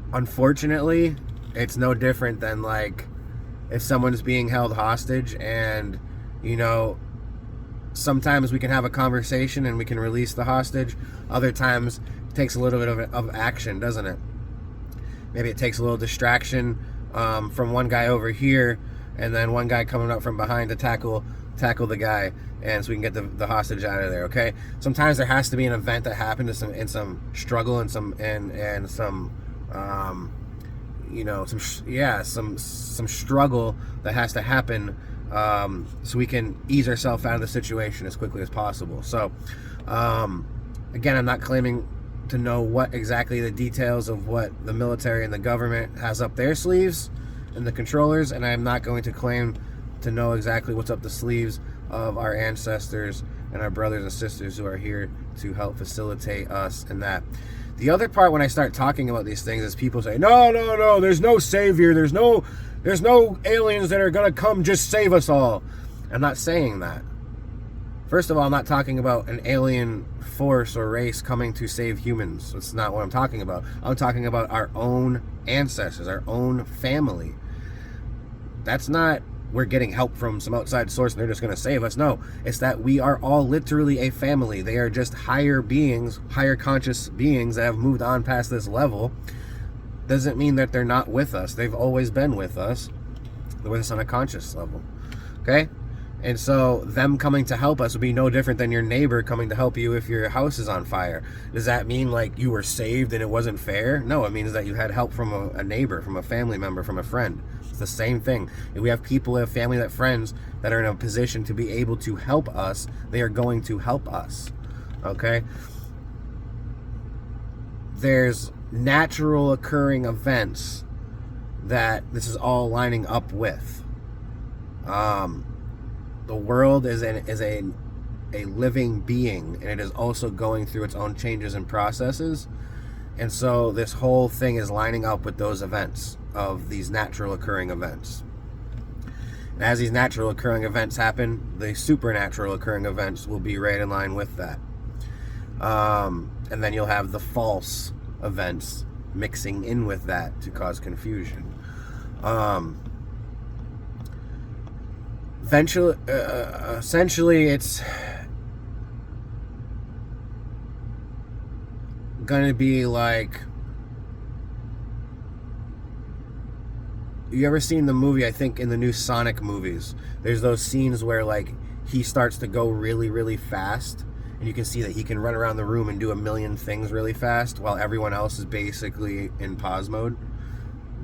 Unfortunately, it's no different than like if someone's being held hostage, and you know, sometimes we can have a conversation and we can release the hostage. Other times it takes a little bit of action, doesn't it? Maybe it takes a little distraction from one guy over here, and then one guy coming up from behind to tackle the guy, and so we can get the hostage out of there. Okay, sometimes there has to be an event that happened in some struggle and some you know, some struggle that has to happen, so we can ease ourselves out of the situation as quickly as possible. So again, I'm not claiming to know what exactly the details of what the military and the government has up their sleeves and the controllers, and I'm not going to claim to know exactly what's up the sleeves of our ancestors and our brothers and sisters who are here to help facilitate us in that. The other part, when I start talking about these things, is people say, no, there's no savior, there's no aliens that are gonna come just save us all. I'm not saying that. First of all, I'm not talking about an alien force or race coming to save humans. That's not what I'm talking about. I'm talking about our own ancestors, our own family. That's not we're getting help from some outside source and they're just going to save us. No, it's that we are all literally a family. They are just higher beings, higher conscious beings that have moved on past this level. Doesn't mean that they're not with us. They've always been with us. They're with us on a conscious level. Okay? And so them coming to help us would be no different than your neighbor coming to help you if your house is on fire. Does that mean like you were saved and it wasn't fair? No, it means that you had help from a neighbor, from a family member, from a friend. It's the same thing. If we have people, we have family, that friends that are in a position to be able to help us, they are going to help us. Okay? There's natural occurring events that this is all lining up with. The world is a living being, and it is also going through its own changes and processes. And so this whole thing is lining up with those events, of these natural occurring events. And as these natural occurring events happen, the supernatural occurring events will be right in line with that. And then you'll have the false events mixing in with that to cause confusion. Essentially, it's gonna be like, you ever seen the movie, I think in the new Sonic movies, there's those scenes where like he starts to go really, really fast, and you can see that he can run around the room and do a million things really fast while everyone else is basically in pause mode.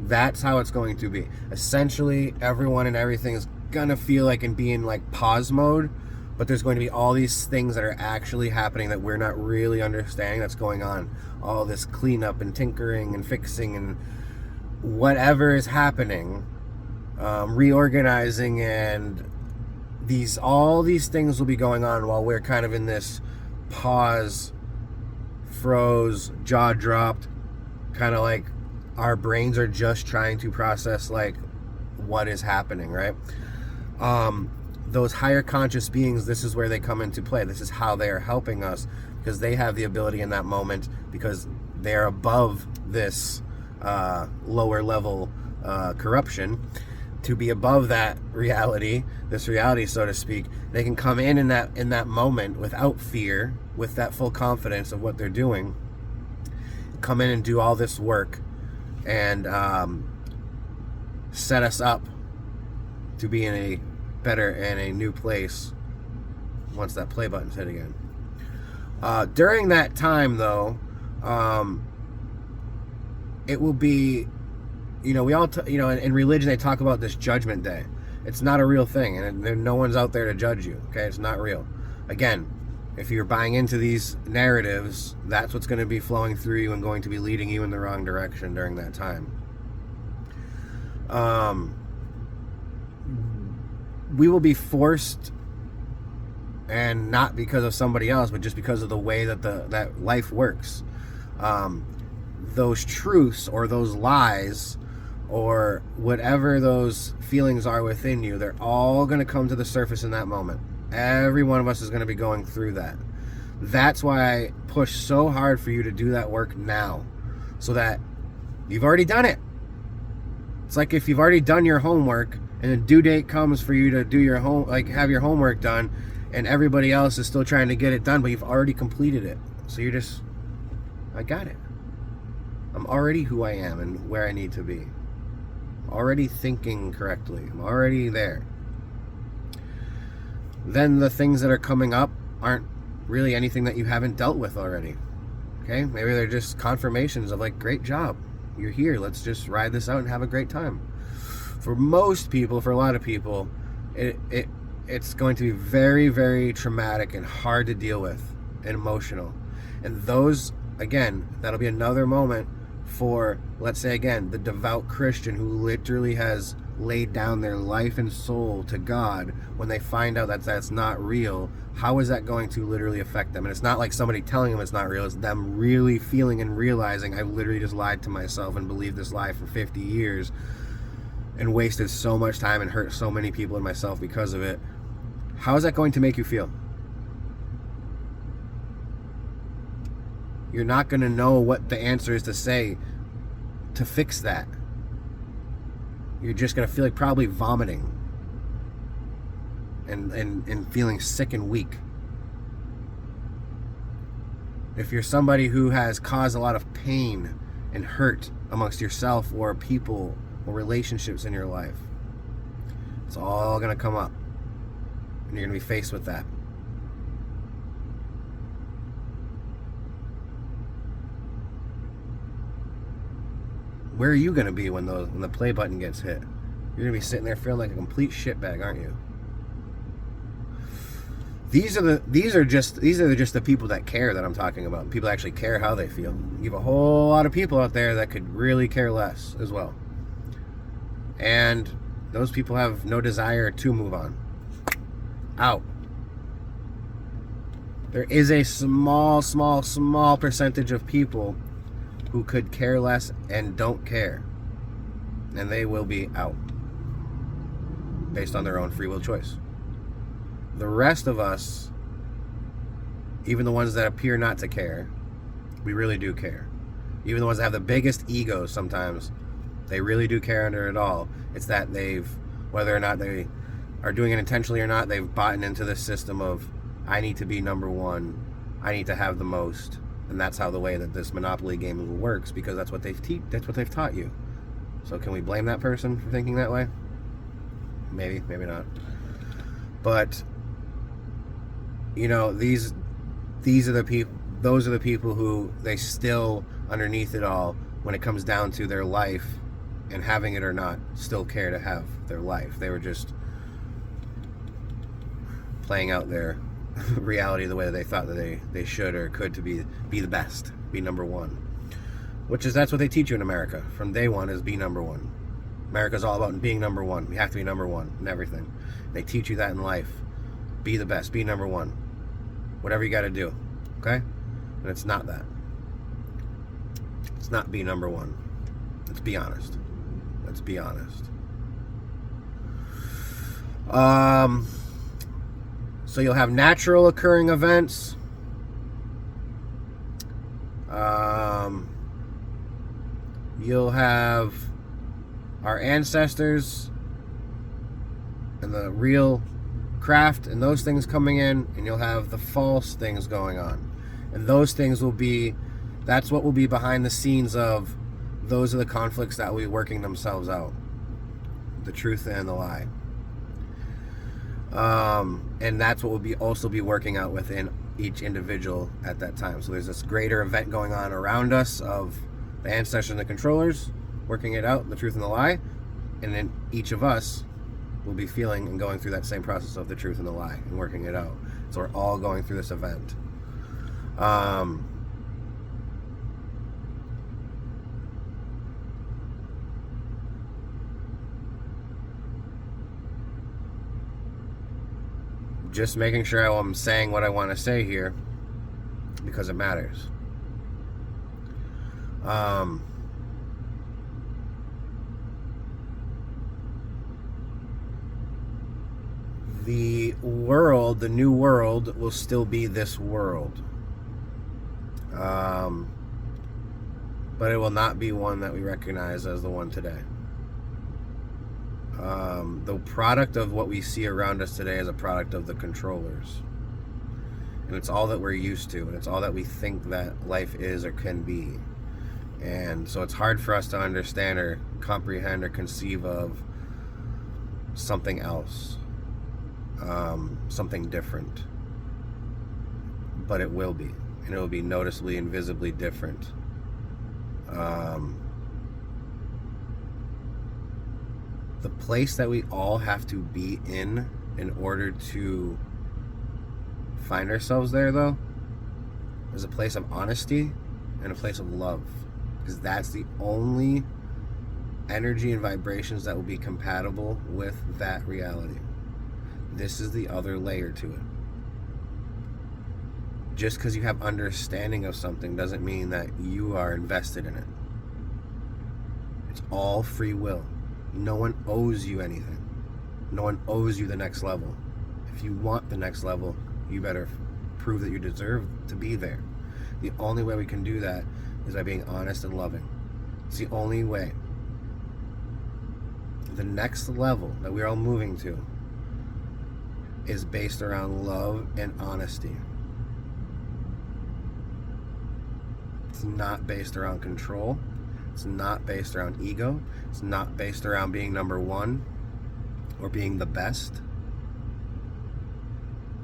That's how it's going to be. Essentially, everyone and everything is gonna feel like and be in like pause mode, but there's going to be all these things that are actually happening that we're not really understanding that's going on. All this cleanup and tinkering and fixing and whatever is happening, reorganizing, and all these things will be going on while we're kind of in this pause, froze, jaw dropped, kind of like our brains are just trying to process like what is happening, right? Those higher conscious beings, this is where they come into play. This is how they are helping us, because they have the ability in that moment, because they are above this lower level corruption, to be above that reality, this reality, so to speak. They can come in that moment without fear, with that full confidence of what they're doing, come in and do all this work and set us up to be in a better and a new place once that play button's hit again. During that time, though, it will be, we all, in religion they talk about this judgment day. It's not a real thing, and no one's out there to judge you. Okay, it's not real. Again, if you're buying into these narratives, that's what's going to be flowing through you and going to be leading you in the wrong direction during that time. We will be forced, and not because of somebody else, but just because of the way that that life works. Those truths or those lies or whatever those feelings are within you, they're all going to come to the surface in that moment. Every one of us is going to be going through that. That's why I push so hard for you to do that work now, so that you've already done it. It's like if you've already done your homework and a due date comes for you to do your have your homework done, and everybody else is still trying to get it done, but you've already completed it. So you're just, I got it. I'm already who I am and where I need to be. I'm already thinking correctly. I'm already there. Then the things that are coming up aren't really anything that you haven't dealt with already. Okay? Maybe they're just confirmations of like, great job. You're here. Let's just ride this out and have a great time. For most people, for a lot of people, it's going to be very, very traumatic and hard to deal with and emotional. And those, again, that'll be another moment for, let's say again, the devout Christian who literally has laid down their life and soul to God. When they find out that that's not real, how is that going to literally affect them? And it's not like somebody telling them it's not real, it's them really feeling and realizing, I literally just lied to myself and believed this lie for 50 years and wasted so much time and hurt so many people and myself because of it. How is that going to make you feel? You're not going to know what the answer is to say to fix that. You're just going to feel like probably vomiting and feeling sick and weak. If you're somebody who has caused a lot of pain and hurt amongst yourself or people or relationships in your life, it's all going to come up. And you're going to be faced with that. Where are you going to be when the play button gets hit? You're going to be sitting there feeling like a complete shitbag, aren't you? These are just the people that care that I'm talking about. People that actually care how they feel. You have a whole lot of people out there that could really care less as well. And those people have no desire to move on. Out. There is a small percentage of people who could care less and don't care. And they will be out. Based on their own free will choice. The rest of us, even the ones that appear not to care, we really do care. Even the ones that have the biggest egos sometimes, they really do care under it all. It's that whether or not they are doing it intentionally or not, they've bought into this system of, I need to be number one, I need to have the most, and that's how the way that this Monopoly game works, because that's what they've taught you. So can we blame that person for thinking that way? Maybe, maybe not. But these are the people. Those are the people who they still, underneath it all, when it comes down to their life and having it or not, still care to have their life. They were just playing out their reality the way that they thought that they should or could to be the best, be number one. That's what they teach you in America from day one, is be number one. America's all about being number one. You have to be number one in everything. They teach you that in life. Be the best, be number one. Whatever you got to do, okay? And it's not that. It's not be number one. Let's be honest. Let's be honest. So you'll have natural occurring events. You'll have our ancestors and the real craft and those things coming in, and you'll have the false things going on. And those things that's what will be behind the scenes of those are the conflicts that will be working themselves out. The truth and the lie. And that's what will also be working out within each individual at that time. So there's this greater event going on around us of the ancestors and the controllers working it out, the truth and the lie, and then each of us will be feeling and going through that same process of the truth and the lie and working it out. So we're all going through this event. Just making sure I'm saying what I want to say here because it matters. The world, the new world, will still be this world. But it will not be one that we recognize as the one today. The product of what we see around us today is a product of the controllers. And it's all that we're used to, and it's all that we think that life is or can be. And so it's hard for us to understand or comprehend or conceive of something else, something different. But it will be, and it will be noticeably and visibly different. The place that we all have to be in order to find ourselves there, though, is a place of honesty and a place of love, because that's the only energy and vibrations that will be compatible with that reality. This is the other layer to it. Just because you have understanding of something doesn't mean that you are invested in it. It's all free will. No one owes you anything. No one owes you the next level. If you want the next level, you better prove that you deserve to be there. The only way we can do that is by being honest and loving. It's the only way. The next level that we're all moving to is based around love and honesty. It's not based around control. It's not based around ego. It's not based around being number one or being the best.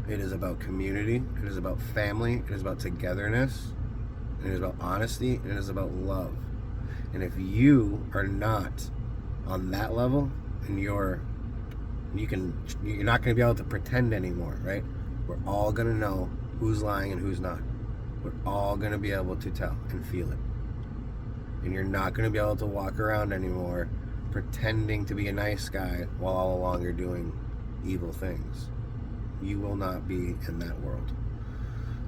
It is about community. It is about family. It is about togetherness. It is about honesty. And it is about love. And if you are not on that level, and you're not going to be able to pretend anymore, right? We're all going to know who's lying and who's not. We're all going to be able to tell and feel it. And you're not going to be able to walk around anymore pretending to be a nice guy while all along you're doing evil things. You will not be in that world.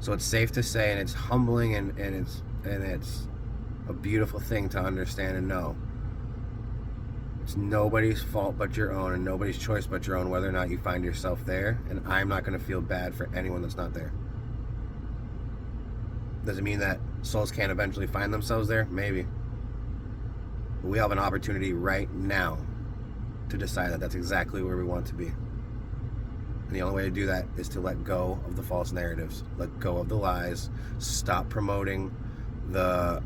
So it's safe to say, and it's humbling, and it's a beautiful thing to understand and know. It's nobody's fault but your own, and nobody's choice but your own, whether or not you find yourself there. And I'm not going to feel bad for anyone that's not there. Does it mean that souls can't eventually find themselves there? Maybe. But we have an opportunity right now to decide that that's exactly where we want to be. And the only way to do that is to let go of the false narratives, let go of the lies, stop promoting the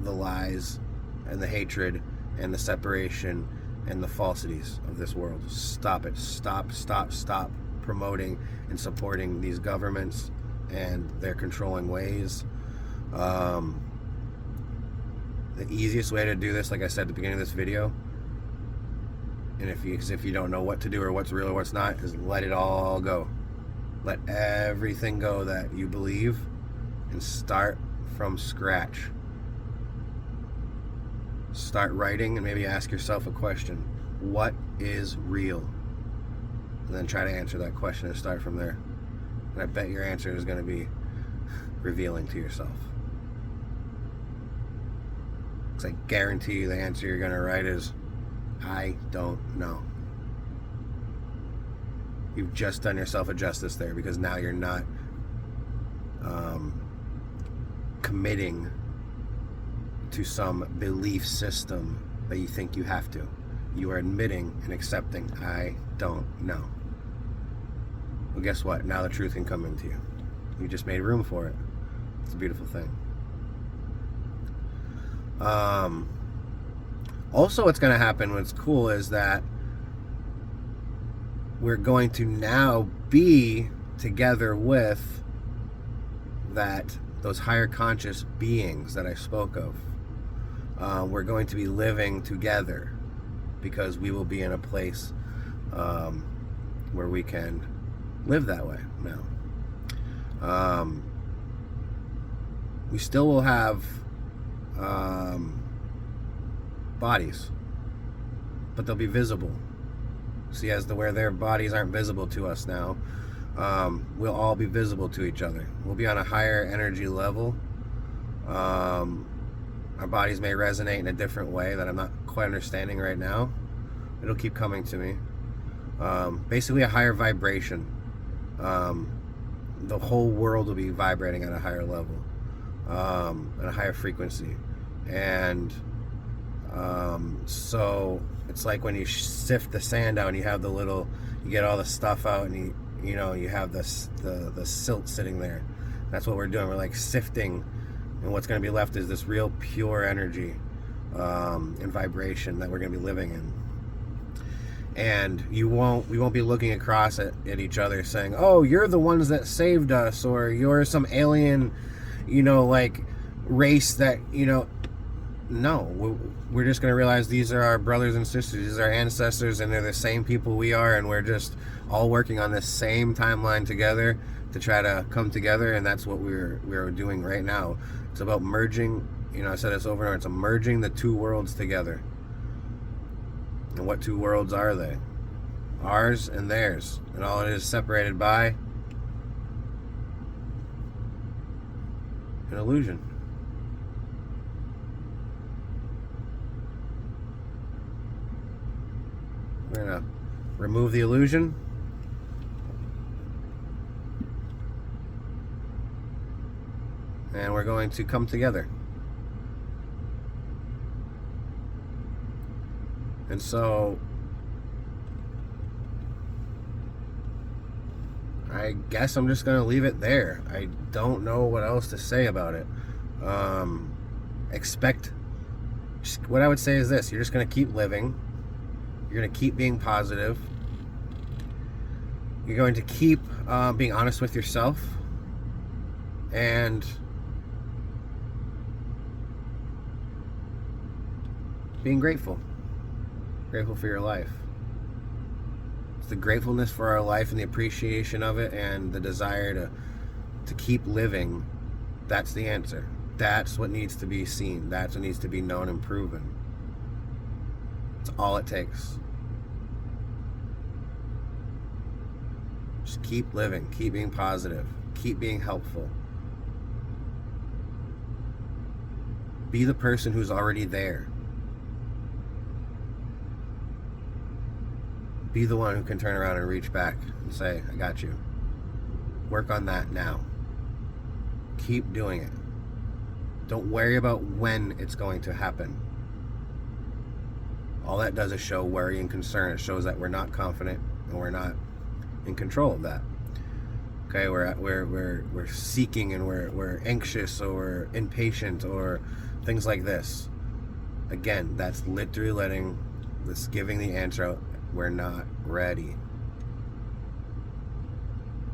lies and the hatred and the separation and the falsities of this world. Stop it. Stop promoting and supporting these governments and their controlling ways. The easiest way to do this, like I said at the beginning of this video, and if you don't know what to do or what's real or what's not, is let it all go. Let everything go that you believe and start from scratch. Start writing and maybe ask yourself a question. What is real? And then try to answer that question and start from there. And I bet your answer is going to be revealing to yourself. Because I guarantee you the answer you're going to write is, I don't know. You've just done yourself a justice there, because now you're not committing to some belief system that you think you have to. You are admitting and accepting, I don't know. Well, guess what? Now the truth can come into you. You just made room for it. It's a beautiful thing. Also, what's going to happen, what's cool, is that we're going to now be together with those higher conscious beings that I spoke of. We're going to be living together because we will be in a place where we can live that way now. We still will have bodies, but they'll be visible. See, where their bodies aren't visible to us now, we'll all be visible to each other. We'll be on a higher energy level. Our bodies may resonate in a different way that I'm not quite understanding right now. It'll keep coming to me. Basically a higher vibration. The whole world will be vibrating at a higher level, at a higher frequency. And so it's like when you sift the sand out and you have you get all the stuff out, and you have the silt sitting there. That's what we're doing. We're like sifting, and what's going to be left is this real pure energy and vibration that we're going to be living in. And we won't be looking across at each other saying, oh, you're the ones that saved us, or you're some alien, like race that, no, we're just going to realize these are our brothers and sisters, these are our ancestors, and they're the same people we are, and we're just all working on this same timeline together to try to come together. And that's what we're doing right now. It's about merging, I said this over and over, it's merging the two worlds together. And what two worlds are they? Ours and theirs. And all it is separated by an illusion. We're going to remove the illusion. And we're going to come together. And so I guess I'm just going to leave it there. I don't know what else to say about it. What I would say is this: you're just going to keep living. You're going to keep being positive. You're going to keep being honest with yourself. And being grateful. Grateful for your life. It's the gratefulness for our life and the appreciation of it and the desire to keep living. That's the answer. That's what needs to be seen. That's what needs to be known and proven. It's all it takes. Just keep living. Keep being positive. Keep being helpful. Be the person who's already there. Be the one who can turn around and reach back and say, I got you. Work on that now. Keep doing it. Don't worry about when it's going to happen. All that does is show worry and concern. It shows that we're not confident and we're not in control of that. Okay, we're seeking and we're anxious or we're impatient or things like this. Again, that's literally giving the answer out. We're not ready.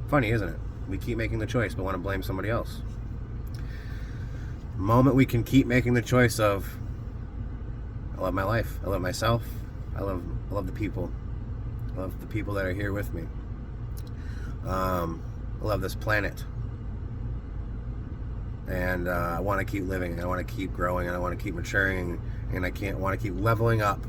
Funny, isn't it? We keep making the choice but want to blame somebody else. The moment we can keep making the choice of, I love my life, I love myself, I love the people, I love the people that are here with me, I love this planet, and I want to keep living, and I want to keep growing, and I want to keep maturing, and I want to keep leveling up.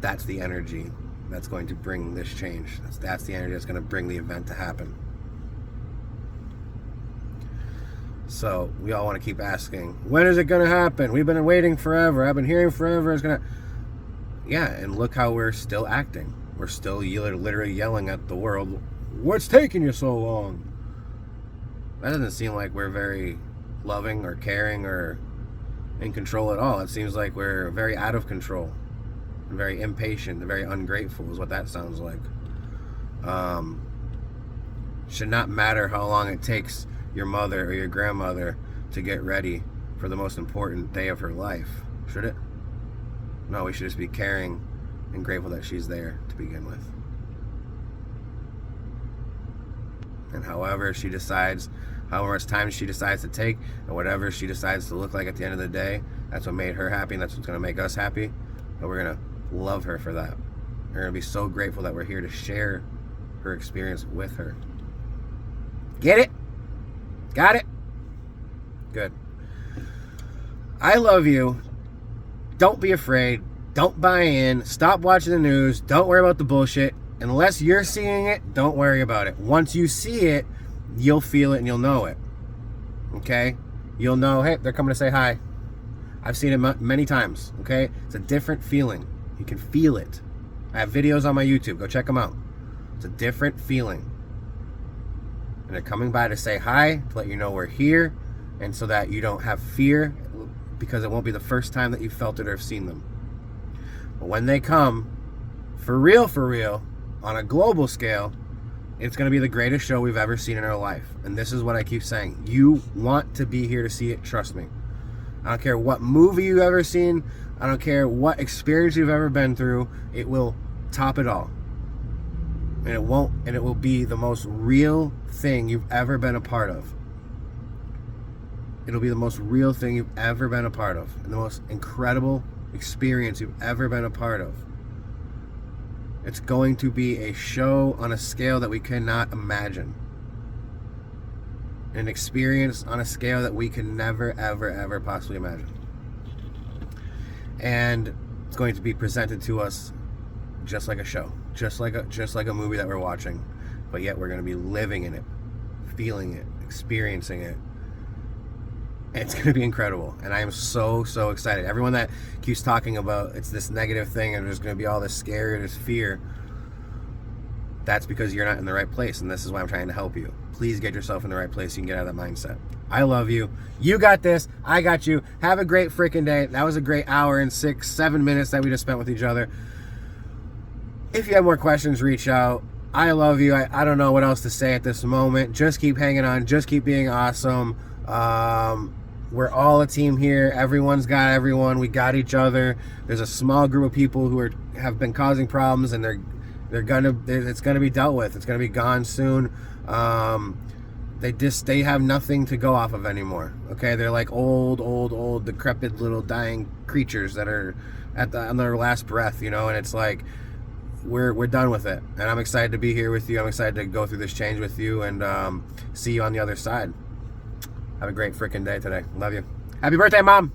That's the energy that's going to bring this change. That's the energy that's going to bring the event to happen. So we all want to keep asking, when is it going to happen? We've been waiting forever. I've been hearing forever. It's going to... Yeah, and look how we're still acting. We're still literally yelling at the world, what's taking you so long? That doesn't seem like we're very loving or caring or in control at all. It seems like we're very out of control. Very impatient, very ungrateful is what that sounds like. Should not matter how long it takes your mother or your grandmother to get ready for the most important day of her life, should it? No, we should just be caring and grateful that she's there to begin with. And however much time she decides to take, and whatever she decides to look like at the end of the day, that's what made her happy, and that's what's going to make us happy. But we're going to love her for that. We're going to be so grateful that we're here to share her experience with her. Get it? Got it? Good. I love you. Don't be afraid. Don't buy in. Stop watching the news. Don't worry about the bullshit. Unless you're seeing it, don't worry about it. Once you see it, you'll feel it and you'll know it. Okay? You'll know, hey, they're coming to say hi. I've seen it many times. Okay? It's a different feeling. You can feel it. I have videos on my YouTube. Go check them out. It's a different feeling. And they're coming by to say hi, to let you know we're here, and so that you don't have fear, because it won't be the first time that you felt it or have seen them. But when they come, for real, on a global scale, it's going to be the greatest show we've ever seen in our life. And this is what I keep saying. You want to be here to see it, trust me. I don't care what movie you've ever seen. I don't care what experience you've ever been through. It will top it all. And it will be the most real thing you've ever been a part of. It'll be the most real thing you've ever been a part of. And the most incredible experience you've ever been a part of. It's going to be a show on a scale that we cannot imagine. An experience on a scale that we can never, ever possibly imagine. And it's going to be presented to us just like a show. Just like a movie that we're watching. But yet we're going to be living in it. Feeling it. Experiencing it. It's going to be incredible. And I am so excited. Everyone that keeps talking about it's this negative thing and there's going to be all this scare, this fear, that's because you're not in the right place. And this is why I'm trying to help you. Please get yourself in the right place so you can get out of that mindset. I love you. You got this. I got you. Have a great freaking day. That was a great hour and 6-7 minutes that we just spent with each other. If you have more questions, reach out. I love you. I don't know what else to say at this moment. Just keep hanging on. Just keep being awesome. We're all a team here. Everyone's got everyone. We got each other. There's a small group of people who have been causing problems, and it's gonna be dealt with. It's gonna be gone soon. They have nothing to go off of anymore. Okay, they're like old, decrepit little dying creatures that are on their last breath. You know, and it's like we're done with it. And I'm excited to be here with you. I'm excited to go through this change with you and see you on the other side. Have a great freaking day today. Love you. Happy birthday, Mom.